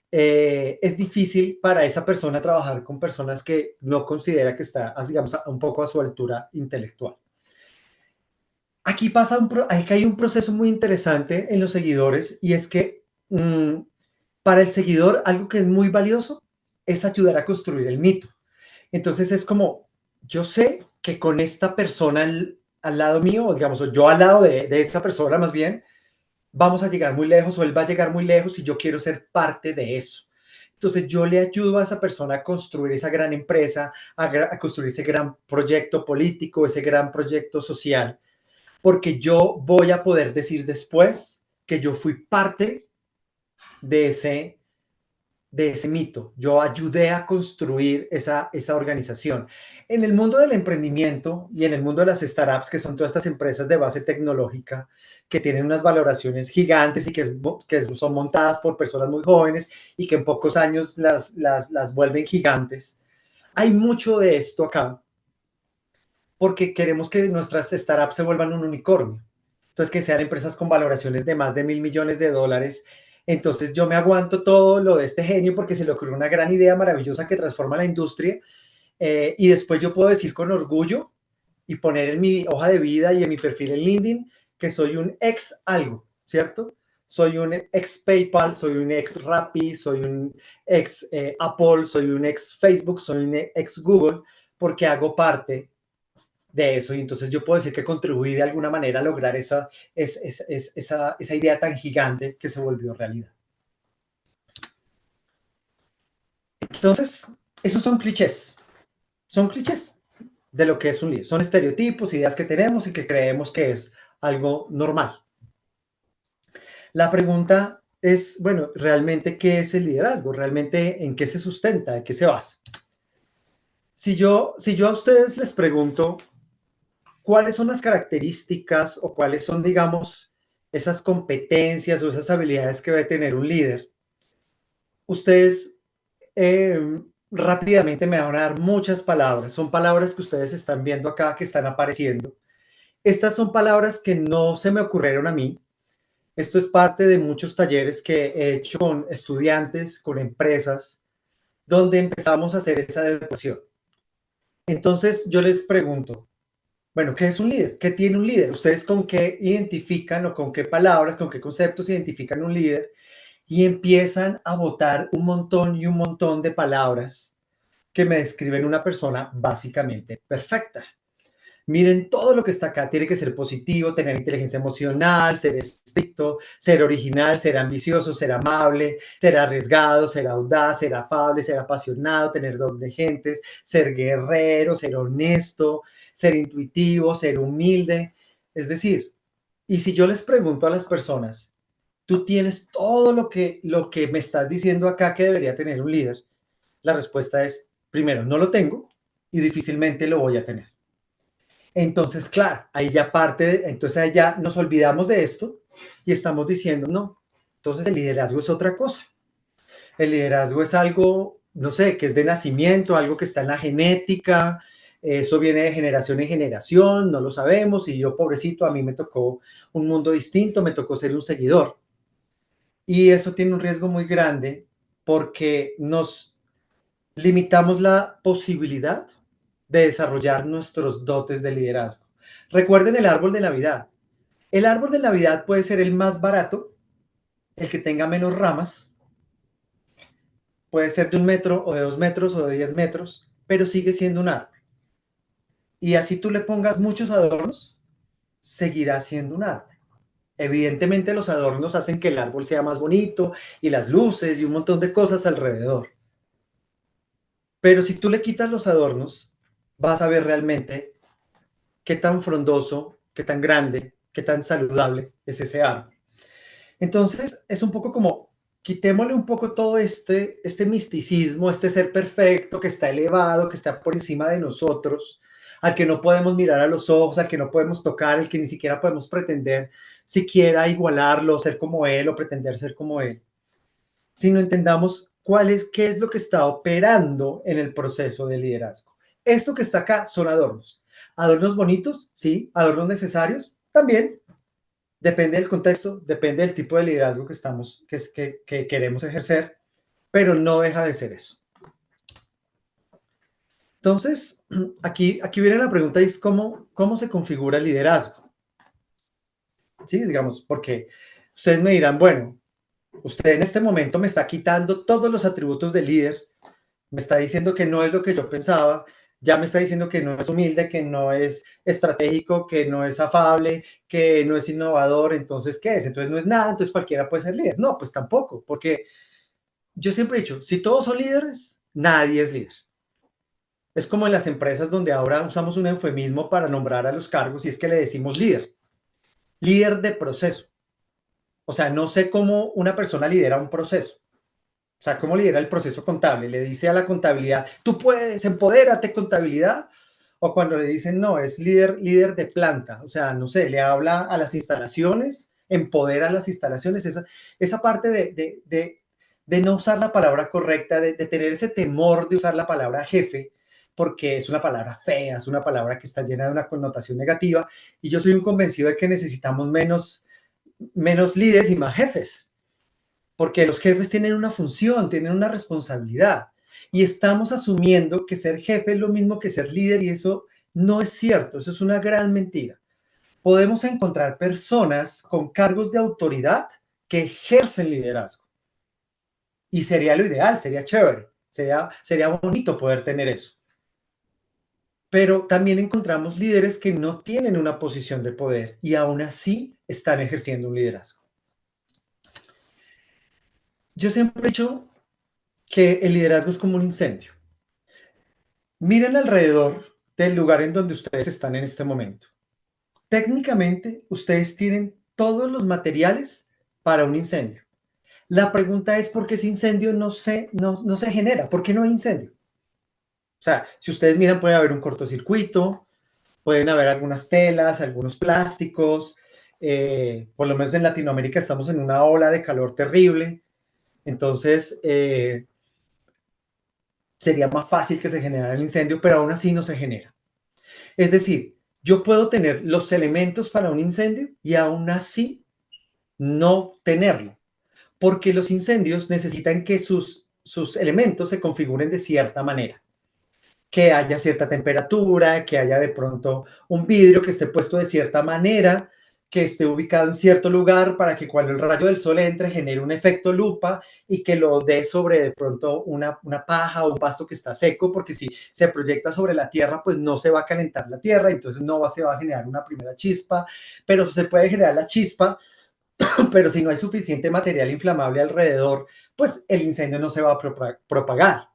es difícil para esa persona trabajar con personas que no considera que está, digamos, un poco a su altura intelectual. Aquí hay un proceso muy interesante en los seguidores y es que para el seguidor algo que es muy valioso es ayudar a construir el mito. Entonces es como, yo sé que con esta persona al lado mío, o digamos, o yo al lado de esa persona más bien, vamos a llegar muy lejos o él va a llegar muy lejos y yo quiero ser parte de eso. Entonces yo le ayudo a esa persona a construir esa gran empresa, a construir ese gran proyecto político, ese gran proyecto social, porque yo voy a poder decir después que yo fui parte de ese mito. Yo ayudé a construir esa organización. En el mundo del emprendimiento y en el mundo de las startups, que son todas estas empresas de base tecnológica que tienen unas valoraciones gigantes y que son montadas por personas muy jóvenes y que en pocos años las vuelven gigantes, hay mucho de esto acá porque queremos que nuestras startups se vuelvan un unicornio. Entonces, que sean empresas con valoraciones de más de $1.000 millones. Entonces, yo me aguanto todo lo de este genio porque se le ocurrió una gran idea maravillosa que transforma la industria. Y después yo puedo decir con orgullo y poner en mi hoja de vida y en mi perfil en LinkedIn que soy un ex algo, ¿cierto? soy un ex PayPal, soy un ex Rappi, soy un ex Apple, soy un ex Facebook, soy un ex Google, porque hago parte de eso. Y entonces yo puedo decir que contribuí de alguna manera a lograr esa idea tan gigante que se volvió realidad. Entonces, esos son clichés de lo que es un líder. Son estereotipos, ideas que tenemos y que creemos que es algo normal. La pregunta es, bueno, ¿realmente qué es el liderazgo? ¿Realmente en qué se sustenta? ¿De qué se basa? Si yo a ustedes les pregunto cuáles son las características o cuáles son, digamos, esas competencias o esas habilidades que debe tener un líder, ustedes rápidamente me van a dar muchas palabras. Son palabras que ustedes están viendo acá, que están apareciendo. Estas son palabras que no se me ocurrieron a mí. Esto es parte de muchos talleres que he hecho con estudiantes, con empresas, donde empezamos a hacer esa adecuación. Entonces yo les pregunto, bueno, ¿qué es un líder? ¿Qué tiene un líder? ¿Ustedes con qué identifican o con qué palabras, con qué conceptos identifican un líder? Y empiezan a botar un montón y un montón de palabras que me describen una persona básicamente perfecta. Miren todo lo que está acá. Tiene que ser positivo, tener inteligencia emocional, ser estricto, ser original, ser ambicioso, ser amable, ser arriesgado, ser audaz, ser afable, ser apasionado, tener don de gentes, ser guerrero, ser honesto, ser intuitivo, ser humilde. Es decir, y si yo les pregunto a las personas, tú tienes todo lo que me estás diciendo acá que debería tener un líder, la respuesta es, primero, no lo tengo y difícilmente lo voy a tener. Entonces, claro, ahí ya entonces ahí ya nos olvidamos de esto y estamos diciendo, no, entonces el liderazgo es otra cosa. El liderazgo es algo, no sé, que es de nacimiento, algo que está en la genética, eso viene de generación en generación, no lo sabemos, y yo, pobrecito, a mí me tocó un mundo distinto, me tocó ser un seguidor. Y eso tiene un riesgo muy grande porque nos limitamos la posibilidad de desarrollar nuestros dotes de liderazgo. Recuerden el árbol de Navidad. El árbol de Navidad puede ser el más barato, el que tenga menos ramas, puede ser de 1 metro o de 2 metros o de 10 metros, pero sigue siendo un árbol. Y así tú le pongas muchos adornos, seguirá siendo un árbol. Evidentemente los adornos hacen que el árbol sea más bonito y las luces y un montón de cosas alrededor. Pero si tú le quitas los adornos, vas a ver realmente qué tan frondoso, qué tan grande, qué tan saludable es ese árbol. Entonces, es un poco como, quitémosle un poco todo este misticismo, este ser perfecto que está elevado, que está por encima de nosotros, al que no podemos mirar a los ojos, al que no podemos tocar, al que ni siquiera podemos pretender siquiera igualarlo, ser como él o pretender ser como él, sino entendamos qué es lo que está operando en el proceso de liderazgo. Esto que está acá son adornos. Adornos bonitos, sí. Adornos necesarios, también. Depende del contexto, depende del tipo de liderazgo que queremos ejercer, pero no deja de ser eso. Entonces, aquí viene la pregunta, es ¿cómo se configura el liderazgo? Sí, digamos, porque ustedes me dirán, bueno, usted en este momento me está quitando todos los atributos de líder, me está diciendo que no es lo que yo pensaba, ya me está diciendo que no es humilde, que no es estratégico, que no es afable, que no es innovador. Entonces, ¿qué es? Entonces no es nada, entonces cualquiera puede ser líder. No, pues tampoco, porque yo siempre he dicho, si todos son líderes, nadie es líder. Es como en las empresas donde ahora usamos un eufemismo para nombrar a los cargos y es que le decimos líder de proceso. O sea, no sé cómo una persona lidera un proceso. O sea, ¿cómo lidera el proceso contable? Le dice a la contabilidad, tú puedes, empodérate contabilidad. O cuando le dicen, no, es líder de planta. O sea, no sé, le habla a las instalaciones, empodera las instalaciones. Esa parte de no usar la palabra correcta, de tener ese temor de usar la palabra jefe, porque es una palabra fea, es una palabra que está llena de una connotación negativa. Y yo soy un convencido de que necesitamos menos líderes y más jefes. Porque los jefes tienen una función, tienen una responsabilidad y estamos asumiendo que ser jefe es lo mismo que ser líder y eso no es cierto, eso es una gran mentira. Podemos encontrar personas con cargos de autoridad que ejercen liderazgo. Y sería lo ideal, sería chévere, sería bonito poder tener eso. Pero también encontramos líderes que no tienen una posición de poder y aún así están ejerciendo un liderazgo. Yo siempre he dicho que el liderazgo es como un incendio. Miren alrededor del lugar en donde ustedes están en este momento. Técnicamente, ustedes tienen todos los materiales para un incendio. La pregunta es por qué ese incendio no se genera. ¿Por qué no hay incendio? O sea, si ustedes miran, puede haber un cortocircuito, pueden haber algunas telas, algunos plásticos. Por lo menos en Latinoamérica estamos en una ola de calor terrible. Entonces, sería más fácil que se generara el incendio, pero aún así no se genera. Es decir, yo puedo tener los elementos para un incendio y aún así no tenerlo, porque los incendios necesitan que sus elementos se configuren de cierta manera, que haya cierta temperatura, que haya de pronto un vidrio que esté puesto de cierta manera, que esté ubicado en cierto lugar para que cuando el rayo del sol entre genere un efecto lupa y que lo dé sobre de pronto una paja o un pasto que está seco, porque si se proyecta sobre la tierra, pues no se va a calentar la tierra, entonces se va a generar una primera chispa, pero se puede generar la chispa, pero si no hay suficiente material inflamable alrededor, pues el incendio no se va a propagar.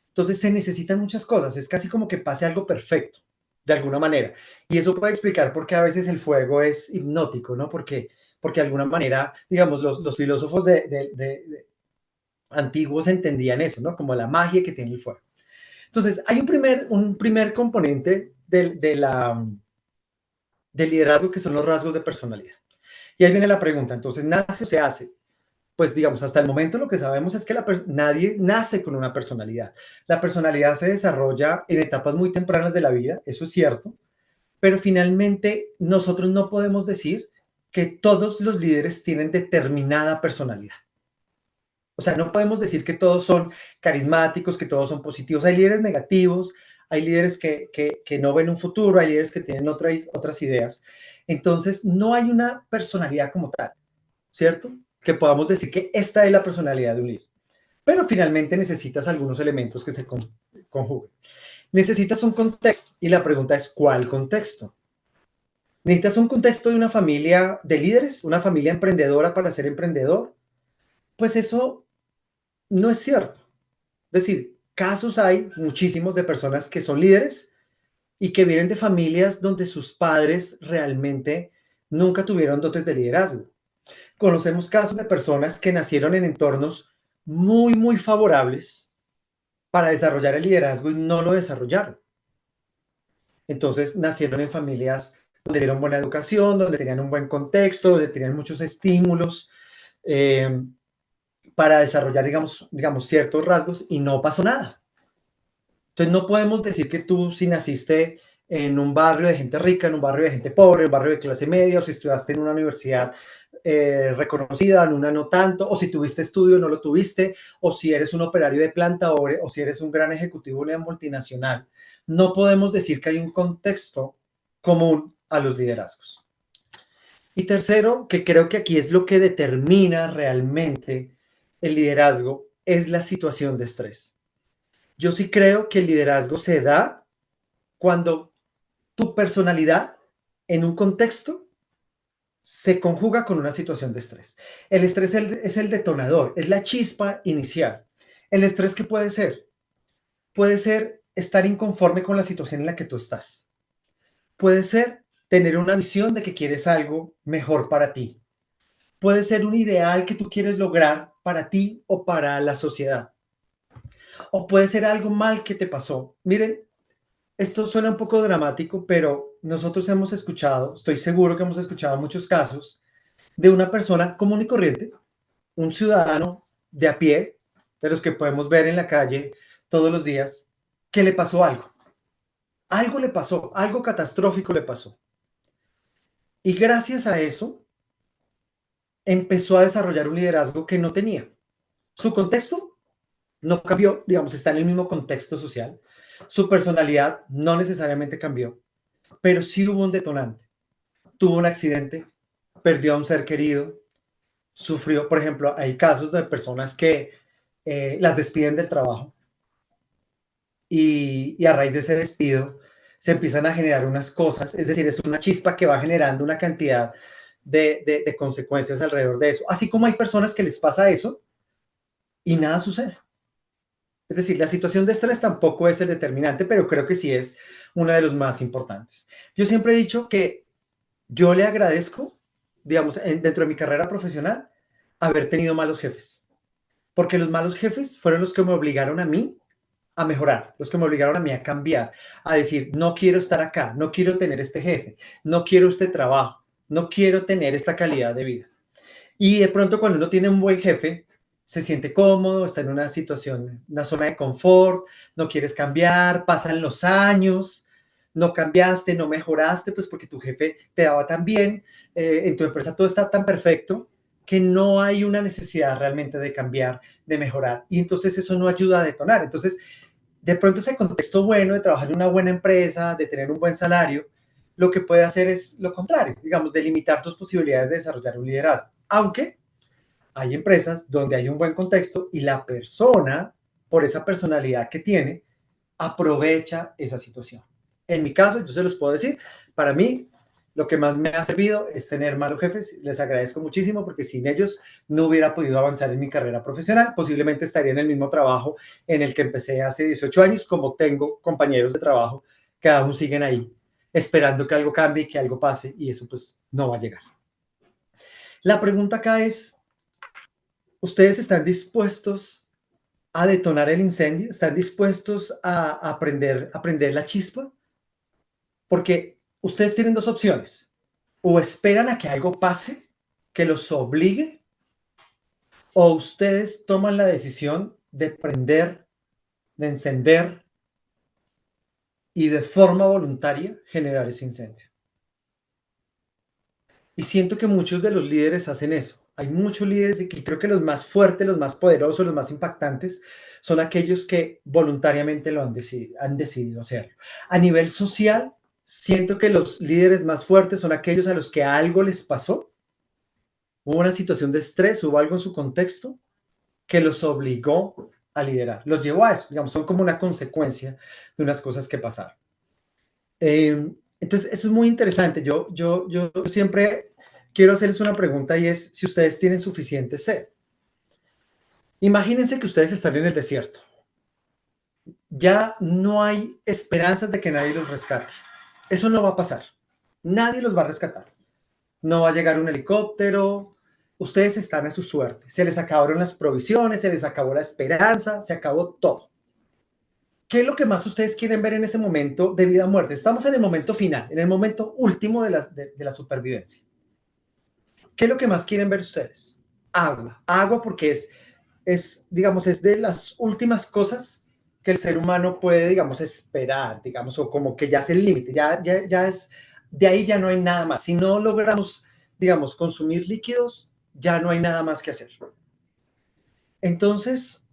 Entonces se necesitan muchas cosas, es casi como que pase algo perfecto, de alguna manera. Y eso puede explicar por qué a veces el fuego es hipnótico, ¿no? Porque de alguna manera, digamos, los filósofos antiguos entendían eso, ¿no? Como la magia que tiene el fuego. Entonces, hay un primer componente del liderazgo que son los rasgos de personalidad. Y ahí viene la pregunta, entonces, ¿nace o se hace? Pues digamos, hasta el momento lo que sabemos es que nadie nace con una personalidad. La personalidad se desarrolla en etapas muy tempranas de la vida, eso es cierto, pero finalmente nosotros no podemos decir que todos los líderes tienen determinada personalidad. O sea, no podemos decir que todos son carismáticos, que todos son positivos. Hay líderes negativos, hay líderes que no ven un futuro, hay líderes que tienen otras ideas. Entonces, no hay una personalidad como tal, ¿cierto? Que podamos decir que esta es la personalidad de un líder. Pero finalmente necesitas algunos elementos que se conjuguen. Necesitas un contexto y la pregunta es, ¿cuál contexto? ¿Necesitas un contexto de una familia de líderes, una familia emprendedora para ser emprendedor? Pues eso no es cierto. Es decir, casos hay muchísimos de personas que son líderes y que vienen de familias donde sus padres realmente nunca tuvieron dotes de liderazgo. Conocemos casos de personas que nacieron en entornos muy, muy favorables para desarrollar el liderazgo y no lo desarrollaron. Entonces nacieron en familias donde dieron buena educación, donde tenían un buen contexto, donde tenían muchos estímulos para desarrollar, digamos, ciertos rasgos y no pasó nada. Entonces no podemos decir que tú si naciste en un barrio de gente rica, en un barrio de gente pobre, en un barrio de clase media, o si estudiaste en una universidad reconocida, en una no tanto, o si tuviste estudio, no lo tuviste, o si eres un operario de planta o si eres un gran ejecutivo de una multinacional. No podemos decir que hay un contexto común a los liderazgos. Y tercero, que creo que aquí es lo que determina realmente el liderazgo, es la situación de estrés. Yo sí creo que el liderazgo se da cuando tu personalidad en un contexto se conjuga con una situación de estrés. El estrés es el detonador, es la chispa inicial. ¿El estrés qué puede ser? Puede ser estar inconforme con la situación en la que tú estás. Puede ser tener una visión de que quieres algo mejor para ti. Puede ser un ideal que tú quieres lograr para ti o para la sociedad. O puede ser algo mal que te pasó. Miren, esto suena un poco dramático, pero nosotros hemos escuchado, estoy seguro que hemos escuchado muchos casos de una persona común y corriente, un ciudadano de a pie, de los que podemos ver en la calle todos los días, que le pasó algo. Algo le pasó, algo catastrófico le pasó. Y gracias a eso, empezó a desarrollar un liderazgo que no tenía. Su contexto no cambió, digamos, está en el mismo contexto social. Su personalidad no necesariamente cambió, pero sí hubo un detonante. Tuvo un accidente, perdió a un ser querido, sufrió, por ejemplo, hay casos de personas que las despiden del trabajo y a raíz de ese despido se empiezan a generar unas cosas, es decir, es una chispa que va generando una cantidad de consecuencias alrededor de eso. Así como hay personas que les pasa eso y nada sucede. Es decir, la situación de estrés tampoco es el determinante, pero creo que sí es uno de los más importantes. Yo siempre he dicho que yo le agradezco, digamos, dentro de mi carrera profesional, haber tenido malos jefes, porque los malos jefes fueron los que me obligaron a mí a mejorar, los que me obligaron a mí a cambiar, a decir, no quiero estar acá, no quiero tener este jefe, no quiero este trabajo, no quiero tener esta calidad de vida. Y de pronto cuando uno tiene un buen jefe, se siente cómodo, está en una situación, una zona de confort, no quieres cambiar, pasan los años, no cambiaste, no mejoraste, pues porque tu jefe te daba tan bien, en tu empresa todo está tan perfecto que no hay una necesidad realmente de cambiar, de mejorar. Y entonces eso no ayuda a detonar. Entonces, de pronto ese contexto bueno de trabajar en una buena empresa, de tener un buen salario, lo que puede hacer es lo contrario, digamos, de limitar tus posibilidades de desarrollar un liderazgo. Aunque hay empresas donde hay un buen contexto y la persona, por esa personalidad que tiene, aprovecha esa situación. En mi caso, yo se los puedo decir, para mí, lo que más me ha servido es tener malos jefes. Les agradezco muchísimo porque sin ellos no hubiera podido avanzar en mi carrera profesional. Posiblemente estaría en el mismo trabajo en el que empecé hace 18 años, como tengo compañeros de trabajo que aún siguen ahí, esperando que algo cambie, que algo pase, y eso pues no va a llegar. La pregunta acá es, ¿ustedes están dispuestos a detonar el incendio? ¿Están dispuestos a aprender la chispa? Porque ustedes tienen dos opciones. O esperan a que algo pase, que los obligue, o ustedes toman la decisión de prender, de encender y de forma voluntaria generar ese incendio. Y siento que muchos de los líderes hacen eso. Hay muchos líderes que creo que los más fuertes, los más poderosos, los más impactantes son aquellos que voluntariamente lo han decidido hacerlo. A nivel social, siento que los líderes más fuertes son aquellos a los que algo les pasó, hubo una situación de estrés, hubo algo en su contexto que los obligó a liderar, los llevó a eso, digamos, son como una consecuencia de unas cosas que pasaron. Entonces, eso es muy interesante. Yo siempre quiero hacerles una pregunta y es si ustedes tienen suficiente sed. Imagínense que ustedes están en el desierto. Ya no hay esperanzas de que nadie los rescate. Eso no va a pasar. Nadie los va a rescatar. No va a llegar un helicóptero. Ustedes están a su suerte. Se les acabaron las provisiones, se les acabó la esperanza, se acabó todo. ¿Qué es lo que más ustedes quieren ver en ese momento de vida o muerte? Estamos en el momento final, en el momento último de la supervivencia. ¿Qué es lo que más quieren ver ustedes? Agua. Agua porque digamos, es de las últimas cosas que el ser humano puede, digamos, esperar, digamos, o como que ya es el límite, ya es, de ahí ya no hay nada más. Si no logramos, digamos, consumir líquidos, ya no hay nada más que hacer. Entonces,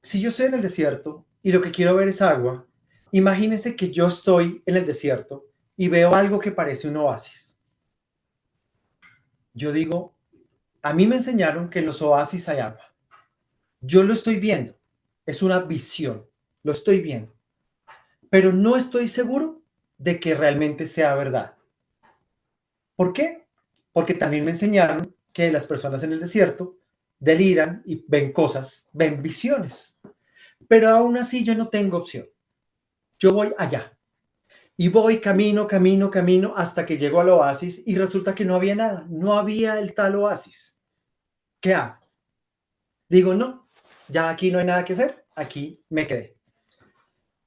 si yo estoy en el desierto y lo que quiero ver es agua, imagínense que yo estoy en el desierto y veo algo que parece un oasis. Yo digo, a mí me enseñaron que en los oasis hay agua. Yo lo estoy viendo, es una visión, lo estoy viendo, pero no estoy seguro de que realmente sea verdad. ¿Por qué? Porque también me enseñaron que las personas en el desierto deliran y ven cosas, ven visiones. Pero aún así yo no tengo opción. Yo voy allá. Y voy camino hasta que llego al oasis y resulta que no había nada. No había el tal oasis. ¿Qué hago? Digo, no, ya aquí no hay nada que hacer. Aquí me quedé.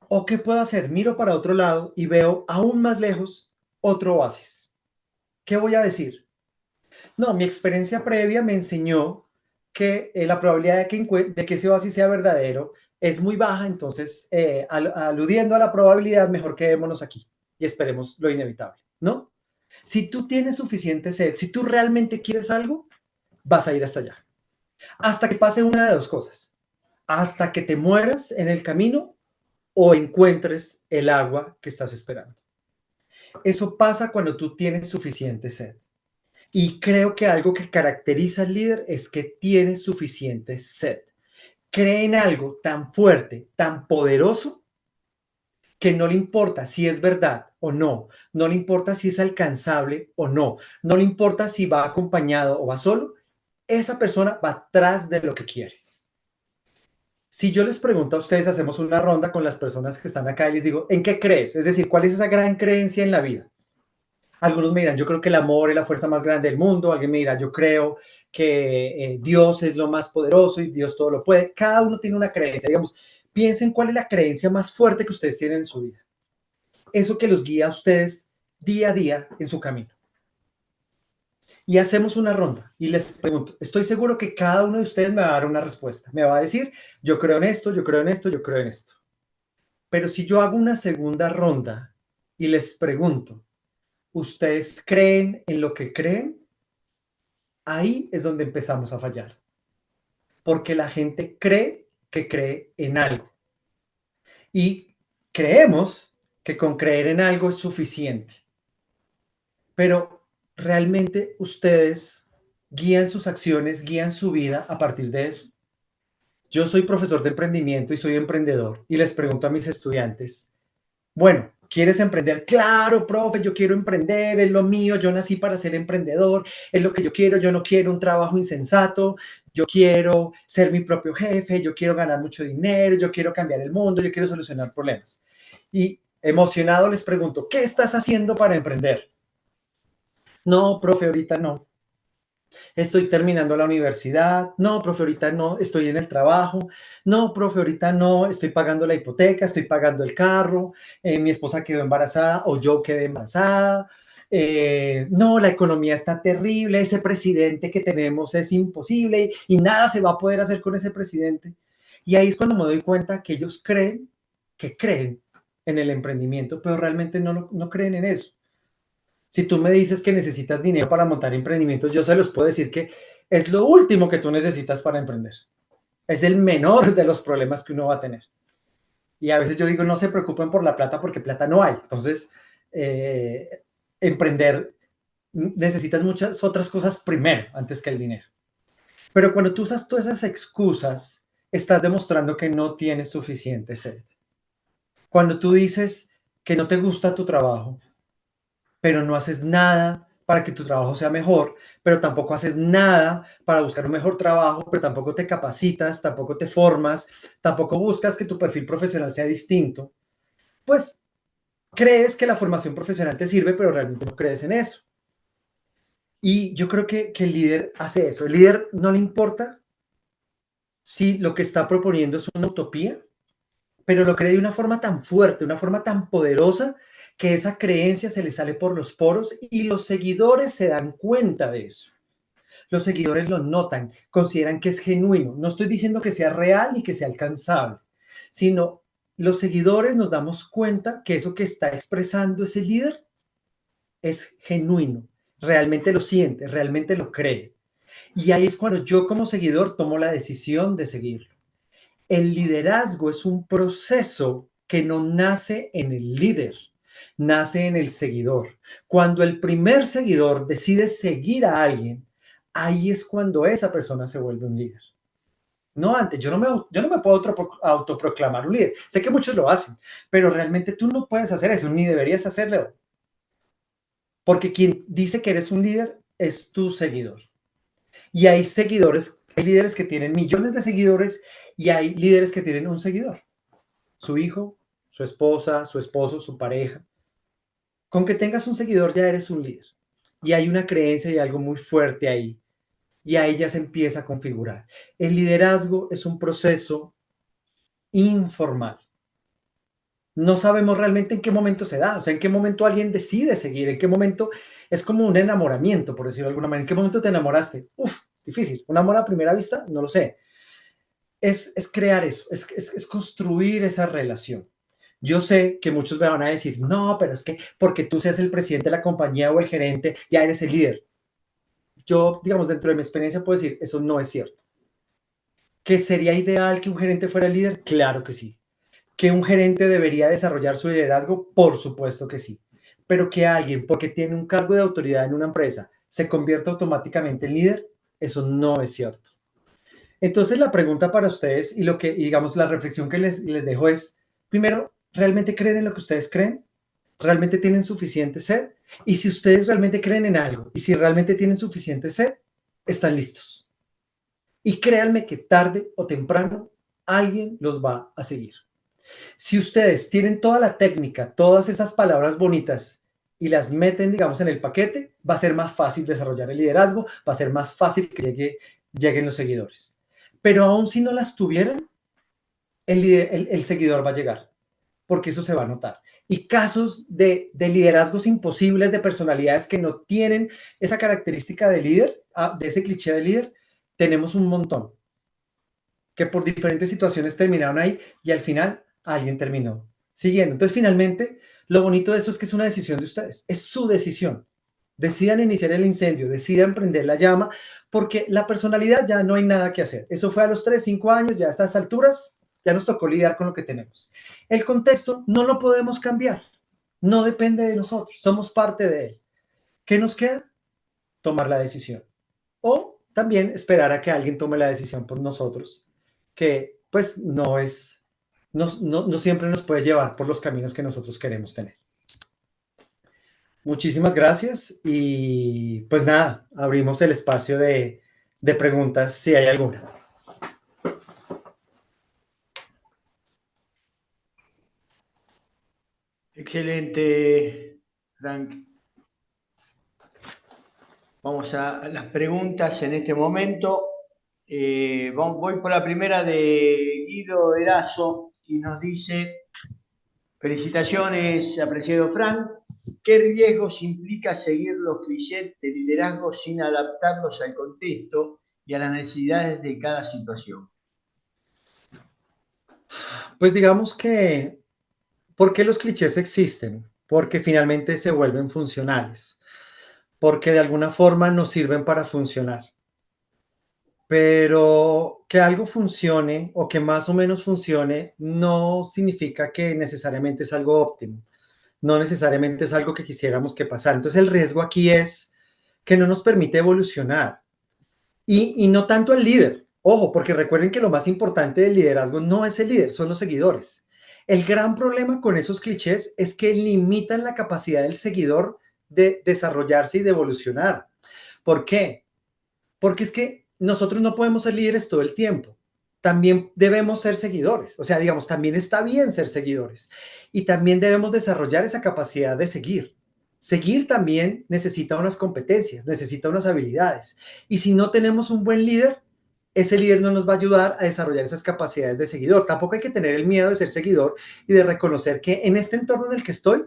¿O qué puedo hacer? Miro para otro lado y veo aún más lejos otro oasis. ¿Qué voy a decir? No, mi experiencia previa me enseñó que la probabilidad de que ese oasis sea verdadero es muy baja, entonces aludiendo a la probabilidad, mejor quedémonos aquí y esperemos lo inevitable, ¿no? Si tú tienes suficiente sed, si tú realmente quieres algo, vas a ir hasta allá. Hasta que pase una de dos cosas. Hasta que te mueras en el camino o encuentres el agua que estás esperando. Eso pasa cuando tú tienes suficiente sed. Y creo que algo que caracteriza al líder es que tiene suficiente sed. Cree en algo tan fuerte, tan poderoso, que no le importa si es verdad o no, no le importa si es alcanzable o no, no le importa si va acompañado o va solo, esa persona va atrás de lo que quiere. Si yo les pregunto a ustedes, hacemos una ronda con las personas que están acá y les digo, ¿en qué crees? Es decir, ¿cuál es esa gran creencia en la vida? Algunos me dirán, yo creo que el amor es la fuerza más grande del mundo. Alguien me dirá, yo creo que Dios es lo más poderoso y Dios todo lo puede. Cada uno tiene una creencia. Digamos, piensen cuál es la creencia más fuerte que ustedes tienen en su vida. Eso que los guía a ustedes día a día en su camino. Y hacemos una ronda y les pregunto, estoy seguro que cada uno de ustedes me va a dar una respuesta. Me va a decir, yo creo en esto, yo creo en esto, yo creo en esto. Pero si yo hago una segunda ronda y les pregunto, ¿ustedes creen en lo que creen? Ahí es donde empezamos a fallar. Porque la gente cree que cree en algo. Y creemos que con creer en algo es suficiente. Pero realmente ustedes guían sus acciones, guían su vida a partir de eso. Yo soy profesor de emprendimiento y soy emprendedor y les pregunto a mis estudiantes, bueno, ¿quieres emprender? Claro, profe, yo quiero emprender, es lo mío, yo nací para ser emprendedor, es lo que yo no quiero un trabajo insensato, yo quiero ser mi propio jefe, yo quiero ganar mucho dinero, yo quiero cambiar el mundo, yo quiero solucionar problemas. Y emocionado les pregunto, ¿qué estás haciendo para emprender? No, profe, ahorita no. Estoy terminando la universidad. No, profe, ahorita no. Estoy en el trabajo. No, profe, ahorita no. Estoy pagando la hipoteca, estoy pagando el carro. Mi esposa quedó embarazada o yo quedé embarazada. No, la economía está terrible. Ese presidente que tenemos es imposible y nada se va a poder hacer con ese presidente. Y ahí es cuando me doy cuenta que ellos creen en el emprendimiento, pero realmente no creen en eso. Si tú me dices que necesitas dinero para montar emprendimientos, yo se los puedo decir que es lo último que tú necesitas para emprender. Es el menor de los problemas que uno va a tener. Y a veces yo digo, no se preocupen por la plata porque plata no hay. Entonces, emprender necesitas muchas otras cosas primero, antes que el dinero. Pero cuando tú usas todas esas excusas, estás demostrando que no tienes suficiente sed. Cuando tú dices que no te gusta tu trabajo, pero no haces nada para que tu trabajo sea mejor, pero tampoco haces nada para buscar un mejor trabajo, pero tampoco te capacitas, tampoco te formas, tampoco buscas que tu perfil profesional sea distinto, pues crees que la formación profesional te sirve, pero realmente no crees en eso. Y yo creo que el líder hace eso. El líder no le importa si lo que está proponiendo es una utopía, pero lo cree de una forma tan fuerte, una forma tan poderosa, que esa creencia se le sale por los poros y los seguidores se dan cuenta de eso. Los seguidores lo notan, consideran que es genuino. No estoy diciendo que sea real ni que sea alcanzable, sino los seguidores nos damos cuenta que eso que está expresando ese líder es genuino, realmente lo siente, realmente lo cree. Y ahí es cuando yo como seguidor tomo la decisión de seguirlo. El liderazgo es un proceso que no nace en el líder, nace en el seguidor. Cuando el primer seguidor decide seguir a alguien, ahí es cuando esa persona se vuelve un líder. No antes, yo no me puedo autoproclamar un líder. Sé que muchos lo hacen, pero realmente tú no puedes hacer eso, ni deberías hacerlo. Porque quien dice que eres un líder es tu seguidor. Y hay seguidores, hay líderes que tienen millones de seguidores y hay líderes que tienen un seguidor. Su hijo, su esposa, su esposo, su pareja. Con que tengas un seguidor ya eres un líder. Y hay una creencia y algo muy fuerte ahí. Y ahí ya se empieza a configurar. El liderazgo es un proceso informal. No sabemos realmente en qué momento se da, o sea, en qué momento alguien decide seguir, en qué momento es como un enamoramiento, por decirlo de alguna manera. ¿En qué momento te enamoraste? Uf, difícil. ¿Un amor a primera vista? No lo sé. Es crear eso, es construir esa relación. Yo sé que muchos me van a decir, no, pero es que porque tú seas el presidente de la compañía o el gerente, ya eres el líder. Yo, digamos, dentro de mi experiencia puedo decir, eso no es cierto. ¿Que sería ideal que un gerente fuera el líder? Claro que sí. ¿Que un gerente debería desarrollar su liderazgo? Por supuesto que sí. Pero que alguien, porque tiene un cargo de autoridad en una empresa, se convierte automáticamente en líder. Eso no es cierto. Entonces la pregunta para ustedes y digamos la reflexión que les dejo es, primero, ¿realmente creen en lo que ustedes creen? ¿Realmente tienen suficiente sed? Y si ustedes realmente creen en algo y si realmente tienen suficiente sed, están listos. Y créanme que tarde o temprano alguien los va a seguir. Si ustedes tienen toda la técnica, todas esas palabras bonitas y las meten, digamos, en el paquete, va a ser más fácil desarrollar el liderazgo, va a ser más fácil que lleguen los seguidores. Pero aún si no las tuvieran, el seguidor va a llegar, porque eso se va a notar. Y casos de liderazgos imposibles, de personalidades que no tienen esa característica de líder, de ese cliché de líder, tenemos un montón, que por diferentes situaciones terminaron ahí y al final alguien terminó siguiendo. Entonces, finalmente, lo bonito de eso es que es una decisión de ustedes, es su decisión. Decidan iniciar el incendio, decidan prender la llama, porque la personalidad ya no hay nada que hacer. Eso fue a los 3, 5 años, ya a estas alturas, ya nos tocó lidiar con lo que tenemos. El contexto no lo podemos cambiar, no depende de nosotros, somos parte de él. ¿Qué nos queda? Tomar la decisión. O también esperar a que alguien tome la decisión por nosotros, que pues no siempre nos puede llevar por los caminos que nosotros queremos tener. Muchísimas gracias y pues nada, abrimos el espacio de preguntas si hay alguna. Excelente, Frank. Vamos a las preguntas en este momento. Voy por la primera de Guido Erazo y nos dice: felicitaciones, apreciado Frank. ¿Qué riesgos implica seguir los clichés de liderazgo sin adaptarlos al contexto y a las necesidades de cada situación? Pues digamos que, ¿por qué los clichés existen? Porque finalmente se vuelven funcionales, porque de alguna forma nos sirven para funcionar. Pero que algo funcione o que más o menos funcione no significa que necesariamente es algo óptimo, no necesariamente es algo que quisiéramos que pasara. Entonces el riesgo aquí es que no nos permite evolucionar y no tanto el líder. Ojo, porque recuerden que lo más importante del liderazgo no es el líder, son los seguidores. El gran problema con esos clichés es que limitan la capacidad del seguidor de desarrollarse y de evolucionar. ¿Por qué? Porque es que nosotros no podemos ser líderes todo el tiempo. También debemos ser seguidores. O sea, digamos, también está bien ser seguidores. Y también debemos desarrollar esa capacidad de seguir. Seguir también necesita unas competencias, necesita unas habilidades. Y si no tenemos un buen líder, ese líder no nos va a ayudar a desarrollar esas capacidades de seguidor. Tampoco hay que tener el miedo de ser seguidor y de reconocer que en este entorno en el que estoy,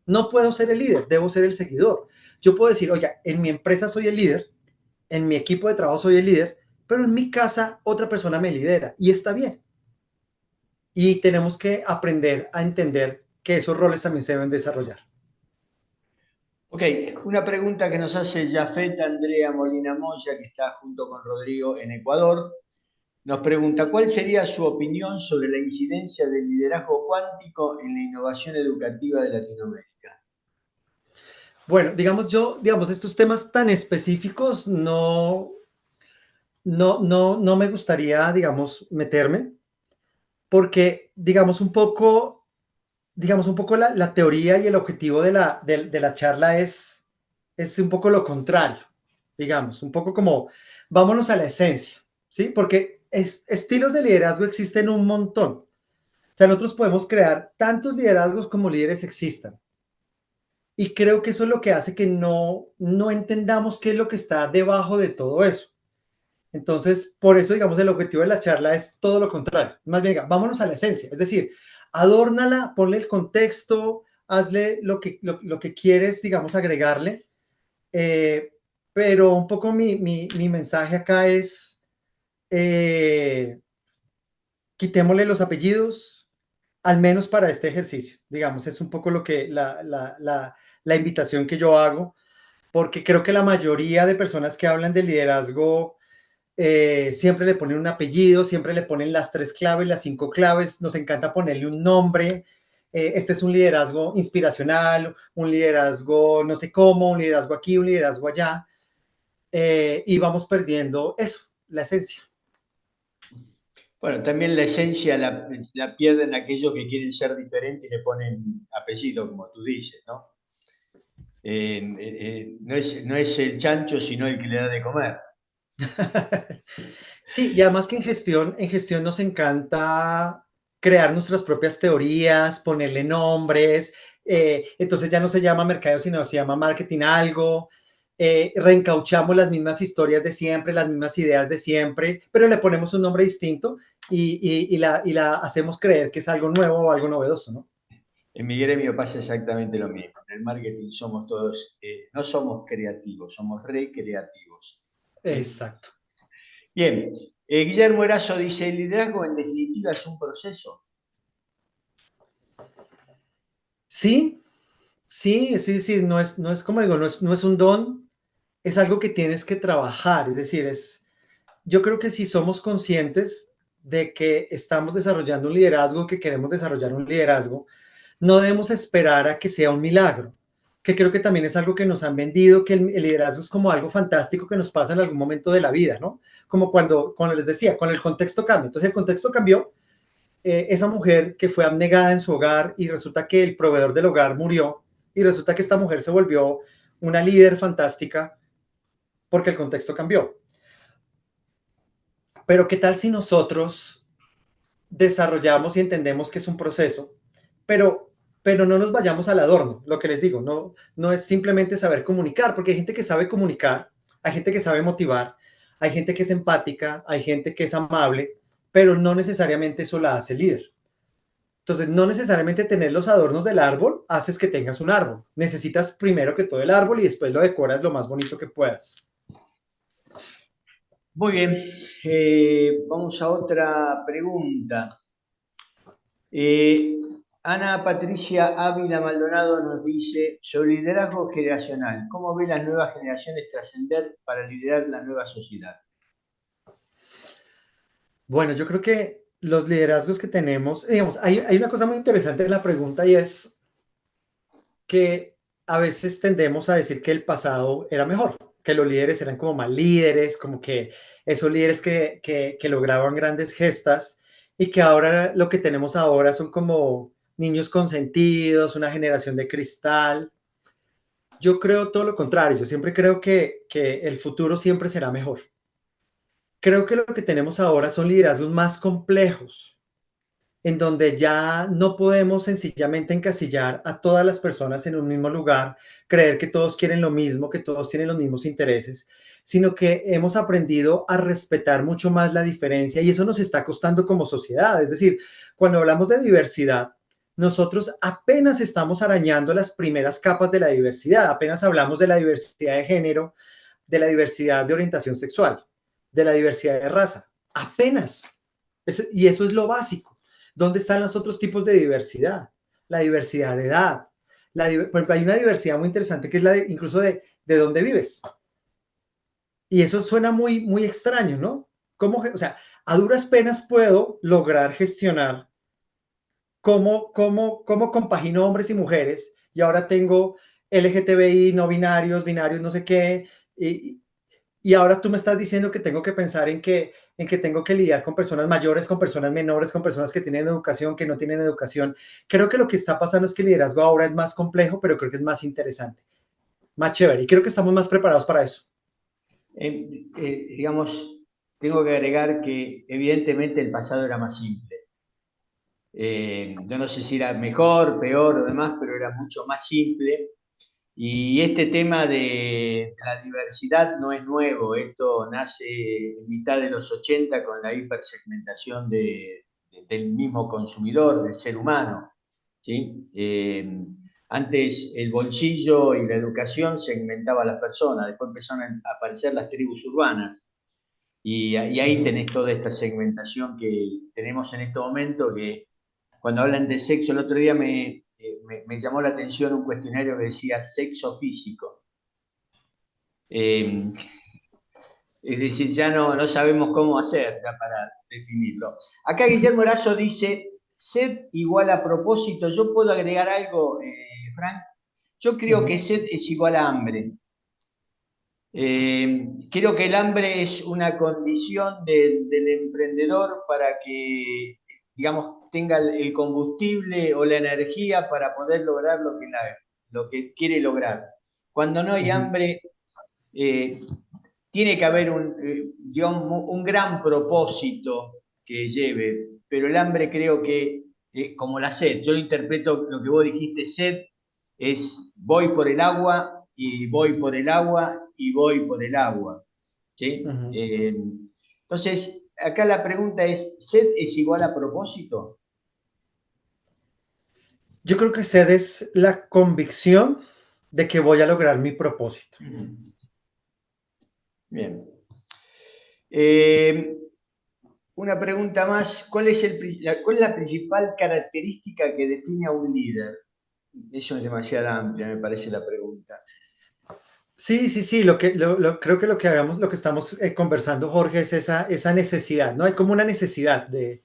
no puedo ser el líder, debo ser el seguidor. Yo puedo decir, oiga, en mi empresa soy el líder, en mi equipo de trabajo soy el líder, pero en mi casa otra persona me lidera y está bien. Y tenemos que aprender a entender que esos roles también se deben desarrollar. Ok, una pregunta que nos hace Jafet Andrea Molina Moya, que está junto con Rodrigo en Ecuador. Nos pregunta: ¿cuál sería su opinión sobre la incidencia del liderazgo cuántico en la innovación educativa de Latinoamérica? Bueno, digamos, estos temas tan específicos no me gustaría, digamos, meterme, porque, digamos, un poco la teoría y el objetivo de la charla es un poco lo contrario, digamos, un poco como vámonos a la esencia, ¿sí? Porque estilos de liderazgo existen un montón. O sea, nosotros podemos crear tantos liderazgos como líderes existan. Y creo que eso es lo que hace que no entendamos qué es lo que está debajo de todo eso. Entonces, por eso, digamos, el objetivo de la charla es todo lo contrario. Más bien, vámonos a la esencia. Es decir, adórnala, ponle el contexto, hazle lo que quieres, digamos, agregarle. Pero un poco mi mensaje acá es, quitémosle los apellidos, al menos para este ejercicio. Digamos, es un poco lo que la invitación que yo hago, porque creo que la mayoría de personas que hablan de liderazgo siempre le ponen un apellido, siempre le ponen las 3 claves, las 5 claves, nos encanta ponerle un nombre. Este es un liderazgo inspiracional, un liderazgo no sé cómo, un liderazgo aquí, un liderazgo allá, y vamos perdiendo eso, la esencia. Bueno, también la esencia la pierden aquellos que quieren ser diferentes y le ponen apellido, como tú dices, ¿no? No es el chancho, sino el que le da de comer. Sí, y además que en gestión nos encanta crear nuestras propias teorías, ponerle nombres, entonces ya no se llama mercadeo, sino se llama marketing algo, reencauchamos las mismas historias de siempre, las mismas ideas de siempre, pero le ponemos un nombre distinto y la hacemos creer que es algo nuevo o algo novedoso, ¿no? En mi gremio pasa exactamente lo mismo. En el marketing somos todos, no somos creativos, somos recreativos. ¿Sí? Exacto. Bien, Guillermo Erazo dice, el liderazgo en definitiva es un proceso. Sí, sí, es decir, no es como digo, no es un don, es algo que tienes que trabajar, es decir, yo creo que si somos conscientes de que estamos desarrollando un liderazgo, que queremos desarrollar un liderazgo, no debemos esperar a que sea un milagro, que creo que también es algo que nos han vendido, que el liderazgo es como algo fantástico que nos pasa en algún momento de la vida, ¿no? Como cuando les decía, cuando el contexto cambia. Entonces el contexto cambió, esa mujer que fue abnegada en su hogar y resulta que el proveedor del hogar murió y resulta que esta mujer se volvió una líder fantástica porque el contexto cambió. Pero ¿qué tal si nosotros desarrollamos y entendemos que es un proceso, pero no nos vayamos al adorno, lo que les digo, no es simplemente saber comunicar, porque hay gente que sabe comunicar, hay gente que sabe motivar, hay gente que es empática, hay gente que es amable, pero no necesariamente eso la hace líder. Entonces, no necesariamente tener los adornos del árbol haces que tengas un árbol. Necesitas primero que todo el árbol y después lo decoras lo más bonito que puedas. Muy bien, vamos a otra pregunta. Ana Patricia Ávila Maldonado nos dice sobre liderazgo generacional. ¿Cómo ve las nuevas generaciones trascender para liderar la nueva sociedad? Bueno, yo creo que los liderazgos que tenemos, digamos, hay una cosa muy interesante en la pregunta y es que a veces tendemos a decir que el pasado era mejor, que los líderes eran como más líderes, como que esos líderes que lograban grandes gestas y que ahora lo que tenemos ahora son como niños consentidos, una generación de cristal. Yo creo todo lo contrario, yo siempre creo que el futuro siempre será mejor. Creo que lo que tenemos ahora son liderazgos más complejos, en donde ya no podemos sencillamente encasillar a todas las personas en un mismo lugar, creer que todos quieren lo mismo, que todos tienen los mismos intereses, sino que hemos aprendido a respetar mucho más la diferencia y eso nos está costando como sociedad. Es decir, cuando hablamos de diversidad, nosotros apenas estamos arañando las primeras capas de la diversidad, apenas hablamos de la diversidad de género, de la diversidad de orientación sexual, de la diversidad de raza, apenas. Y eso es lo básico. ¿Dónde están los otros tipos de diversidad? La diversidad de edad. Por ejemplo, hay una diversidad muy interesante que es la incluso de dónde vives. Y eso suena muy, muy extraño, ¿no? O sea, a duras penas puedo lograr gestionar cómo compagino hombres y mujeres y ahora tengo LGTBI, no binarios, binarios no sé qué, y ahora tú me estás diciendo que tengo que pensar en que tengo que lidiar con personas mayores, con personas menores, con personas que tienen educación, que no tienen educación. Creo que lo que está pasando es que el liderazgo ahora es más complejo, pero creo que es más interesante, más chévere. Y creo que estamos más preparados para eso. Digamos, tengo que agregar que evidentemente el pasado era más simple. Yo no sé si era mejor, peor o demás, pero era mucho más simple. Y este tema de la diversidad no es nuevo, esto nace en mitad de los 80 con la hipersegmentación del mismo consumidor, del ser humano. ¿Sí? Antes el bolsillo y la educación segmentaba a las personas, después empezaron a aparecer las tribus urbanas. Y ahí tenés toda esta segmentación que tenemos en este momento, que cuando hablan de sexo, el otro día me llamó la atención un cuestionario que decía sexo físico. Es decir, ya no sabemos cómo hacer ya para definirlo. Acá Guillermo Erazo dice, sed igual a propósito. Yo puedo agregar algo, Frank. Yo creo que sed es igual a hambre. Creo que el hambre es una condición del emprendedor para que, digamos, tenga el combustible o la energía para poder lograr lo que quiere lograr. Cuando no hay Ujú. hambre, eh, tiene que haber digamos, un gran propósito que lleve, pero el hambre creo que, como la sed, yo lo interpreto lo que vos dijiste, sed es voy por el agua y voy por el agua y voy por el agua. ¿Sí? Ujú. Entonces, acá la pregunta es, ¿sed es igual a propósito? Yo creo que sed es la convicción de que voy a lograr mi propósito. Bien. Eh, una pregunta más, ¿cuál es la principal característica que define a un líder? Eso es demasiado amplia, me parece la pregunta. Sí, sí, sí, creo que lo que estamos conversando, Jorge, es esa necesidad, ¿no? Hay como una necesidad de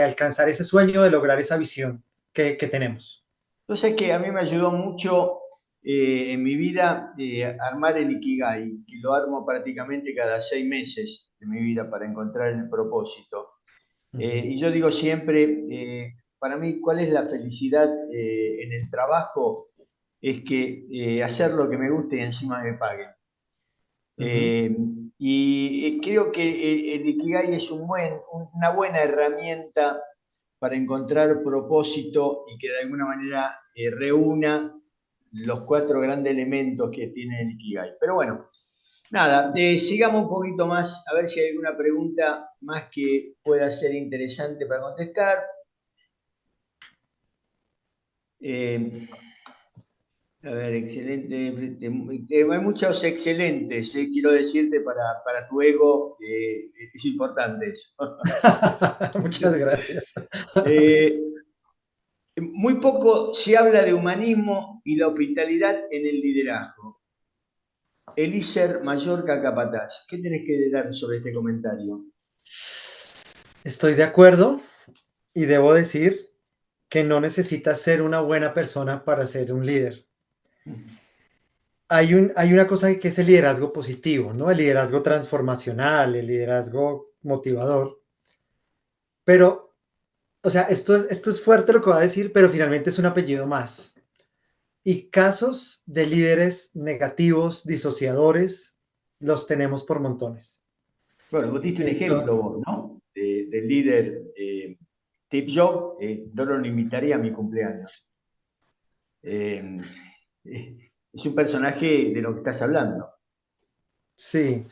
alcanzar ese sueño, de lograr esa visión que tenemos. Entonces, que a mí me ayudó mucho en mi vida armar el Ikigai, que lo armo prácticamente cada 6 meses de mi vida para encontrar el propósito. Ujú. Y yo digo siempre, para mí, ¿cuál es la felicidad en el trabajo? Es que hacer lo que me guste y encima me paguen. Ujú. Eh, y creo que el Ikigai es una buena herramienta para encontrar propósito y que de alguna manera reúna los 4 grandes elementos que tiene el Ikigai. Pero bueno, nada, sigamos un poquito más, a ver si hay alguna pregunta más que pueda ser interesante para contestar. Eh, a ver, excelente. Hay muchos excelentes, quiero decirte, para tu ego, es importante eso. Muchas gracias. Eh, Muy poco se habla de humanismo y la hospitalidad en el liderazgo. Elíser Mallorca Capataz, ¿qué tenés que dar sobre este comentario? Estoy de acuerdo y debo decir que no necesitas ser una buena persona para ser un líder. Hay una cosa que es el liderazgo positivo, ¿no? El liderazgo transformacional, el liderazgo motivador. Pero, o sea, esto es fuerte lo que va a decir, pero finalmente es un apellido más. Y casos de líderes negativos, disociadores, los tenemos por montones. Bueno, vos diste un ejemplo Entonces, vos, ¿no? Del líder Steve Jobs, yo lo invitaría a mi cumpleaños. Eh, es un personaje de lo que estás hablando. sí.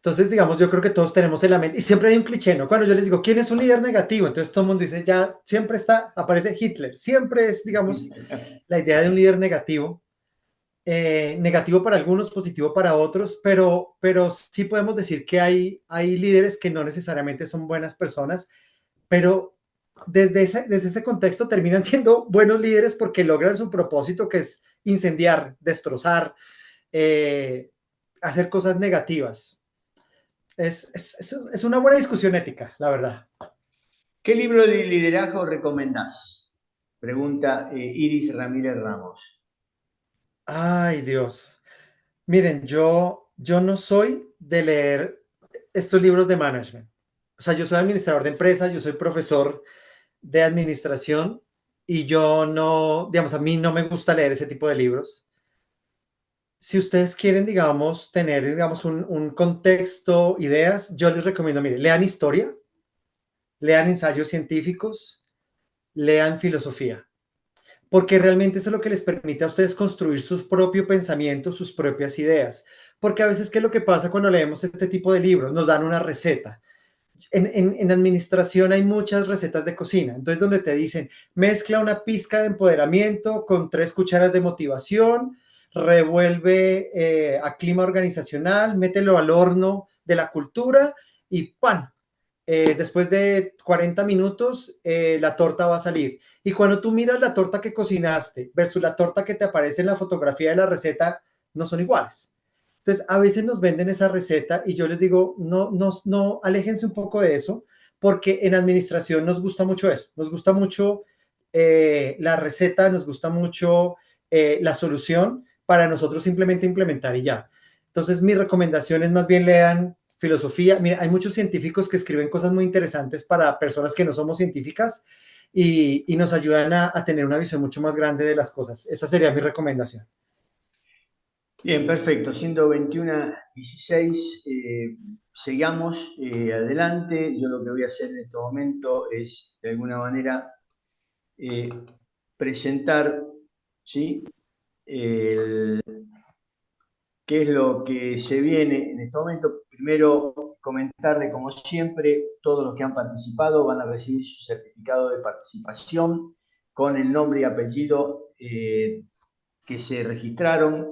Entonces, digamos, yo creo que todos tenemos en la mente, y siempre hay un cliché, ¿no? Cuando yo les digo, ¿quién es un líder negativo? Entonces todo el mundo dice, ya, siempre está, aparece Hitler, siempre es, digamos, la idea de un líder negativo, negativo para algunos, positivo para otros, pero sí podemos decir que hay líderes que no necesariamente son buenas personas, pero desde ese contexto terminan siendo buenos líderes porque logran su propósito, que es incendiar, destrozar, eh, hacer cosas negativas. Es una buena discusión ética, la verdad. ¿Qué libro de liderazgo recomendás? Pregunta Iris Ramírez Ramos. Ay, Dios. Miren, yo no soy de leer estos libros de management. O sea, yo soy administrador de empresas, yo soy profesor de administración y yo no, digamos, a mí no me gusta leer ese tipo de libros. Si ustedes quieren, digamos, tener, digamos, un contexto, ideas, yo les recomiendo, miren, lean historia, lean ensayos científicos, lean filosofía, porque realmente eso es lo que les permite a ustedes construir su propio pensamiento, sus propias ideas. Porque a veces, ¿qué es lo que pasa cuando leemos este tipo de libros? Nos dan una receta. En administración hay muchas recetas de cocina, entonces donde te dicen, mezcla una pizca de empoderamiento con 3 cucharas de motivación, revuelve a clima organizacional, mételo al horno de la cultura y ¡pam! Después de 40 minutos, la torta va a salir. Y cuando tú miras la torta que cocinaste versus la torta que te aparece en la fotografía de la receta, no son iguales. Entonces, a veces nos venden esa receta y yo les digo, no, aléjense un poco de eso, porque en administración nos gusta mucho eso, nos gusta mucho la receta, nos gusta mucho la solución para nosotros simplemente implementar y ya. Entonces, mi recomendación es más bien lean filosofía. Mira, hay muchos científicos que escriben cosas muy interesantes para personas que no somos científicas y nos ayudan a tener una visión mucho más grande de las cosas. Esa sería mi recomendación. Bien, perfecto. Siendo 21:16, sigamos adelante. Yo lo que voy a hacer en este momento es, de alguna manera, presentar, ¿sí? Qué es lo que se viene en este momento. Primero, comentarle, como siempre, todos los que han participado van a recibir su certificado de participación con el nombre y apellido que se registraron.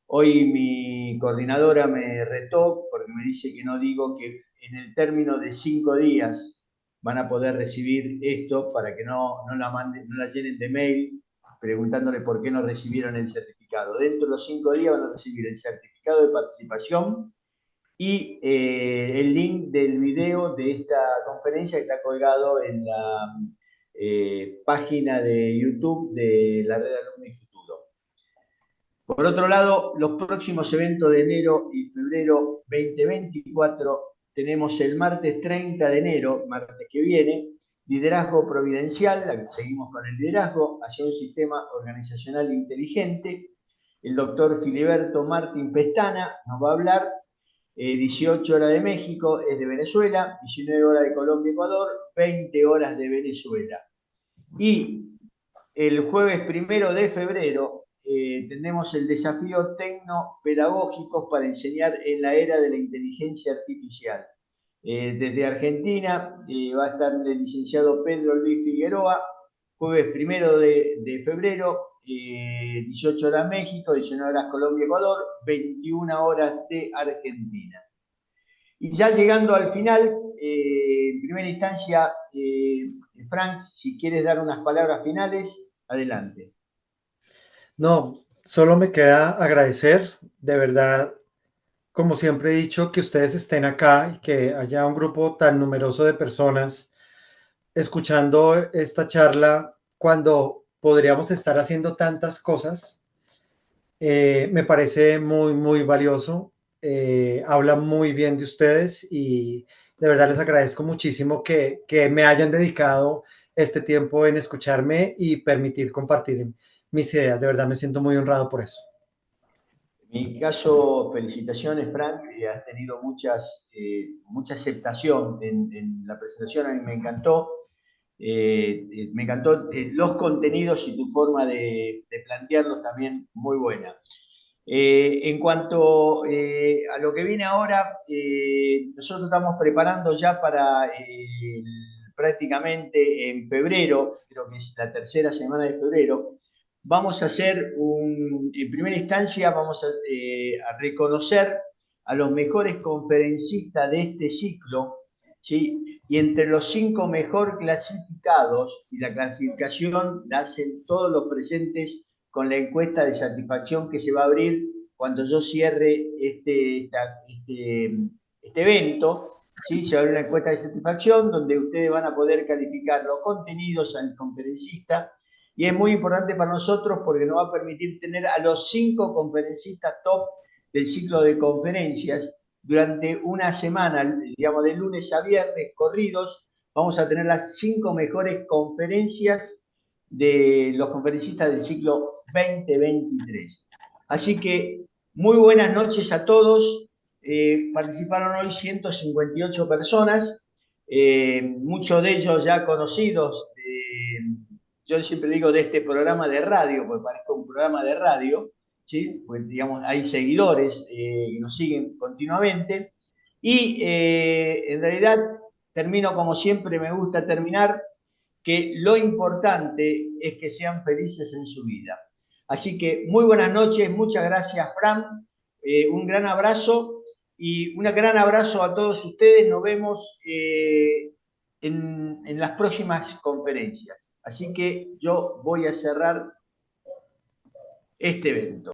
Hoy mi coordinadora me retó porque me dice que no digo que en el término de 5 días van a poder recibir esto para que no la manden, no la llenen de mail preguntándole por qué no recibieron el certificado. Dentro de los 5 días van a recibir el certificado de participación y el link del video de esta conferencia que está colgado en la página de YouTube de la Red Alumni Futuro. Por otro lado, los próximos eventos de enero y febrero 2024 tenemos el martes 30 de enero, martes que viene, liderazgo providencial, seguimos con el liderazgo hacia un sistema organizacional inteligente. El doctor Filiberto Martín Pestana nos va a hablar, 18 horas de México, es de Venezuela, 19 horas de Colombia, Ecuador, 20 horas de Venezuela. Y el jueves 1 de febrero tenemos el desafío tecnopedagógicos para enseñar en la era de la inteligencia artificial. Desde Argentina va a estar el licenciado Pedro Luis Figueroa, jueves 1 de febrero, 18 horas México, 19 horas Colombia, Ecuador, 21 horas de Argentina. Y ya llegando al final, en primera instancia, Frank, si quieres dar unas palabras finales, adelante. No, solo me queda agradecer, de verdad, como siempre he dicho, que ustedes estén acá y que haya un grupo tan numeroso de personas escuchando esta charla cuando podríamos estar haciendo tantas cosas. Me parece muy, muy valioso. Habla muy bien de ustedes y de verdad les agradezco muchísimo que me hayan dedicado este tiempo en escucharme y permitir compartir mis ideas. De verdad me siento muy honrado por eso. En mi caso, felicitaciones, Frank, has tenido mucha aceptación en la presentación, a mí me encantó. Me encantó los contenidos y tu forma de plantearlos también muy buena. En cuanto a lo que viene ahora, nosotros estamos preparando ya para prácticamente en febrero, creo que es la tercera semana de febrero, vamos a hacer en primera instancia vamos a reconocer a los mejores conferencistas de este ciclo, ¿sí? Y entre los 5 mejor clasificados, y la clasificación la hacen todos los presentes con la encuesta de satisfacción que se va a abrir cuando yo cierre este evento, ¿sí? Se va a abrir una encuesta de satisfacción donde ustedes van a poder calificar los contenidos al conferencista y es muy importante para nosotros porque nos va a permitir tener a los 5 conferencistas top del ciclo de conferencias durante una semana, digamos de lunes a viernes corridos. Vamos a tener las 5 mejores conferencias de los conferencistas del ciclo 2023. Así que muy buenas noches a todos. Participaron hoy 158 personas, muchos de ellos ya conocidos. Yo siempre digo de este programa de radio, porque parezca un programa de radio, ¿sí? Pues digamos, hay seguidores que nos siguen continuamente. Y en realidad termino como siempre, me gusta terminar, que lo importante es que sean felices en su vida. Así que muy buenas noches, muchas gracias, Fran, un gran abrazo y un gran abrazo a todos ustedes. Nos vemos en las próximas conferencias. Así que yo voy a cerrar este evento.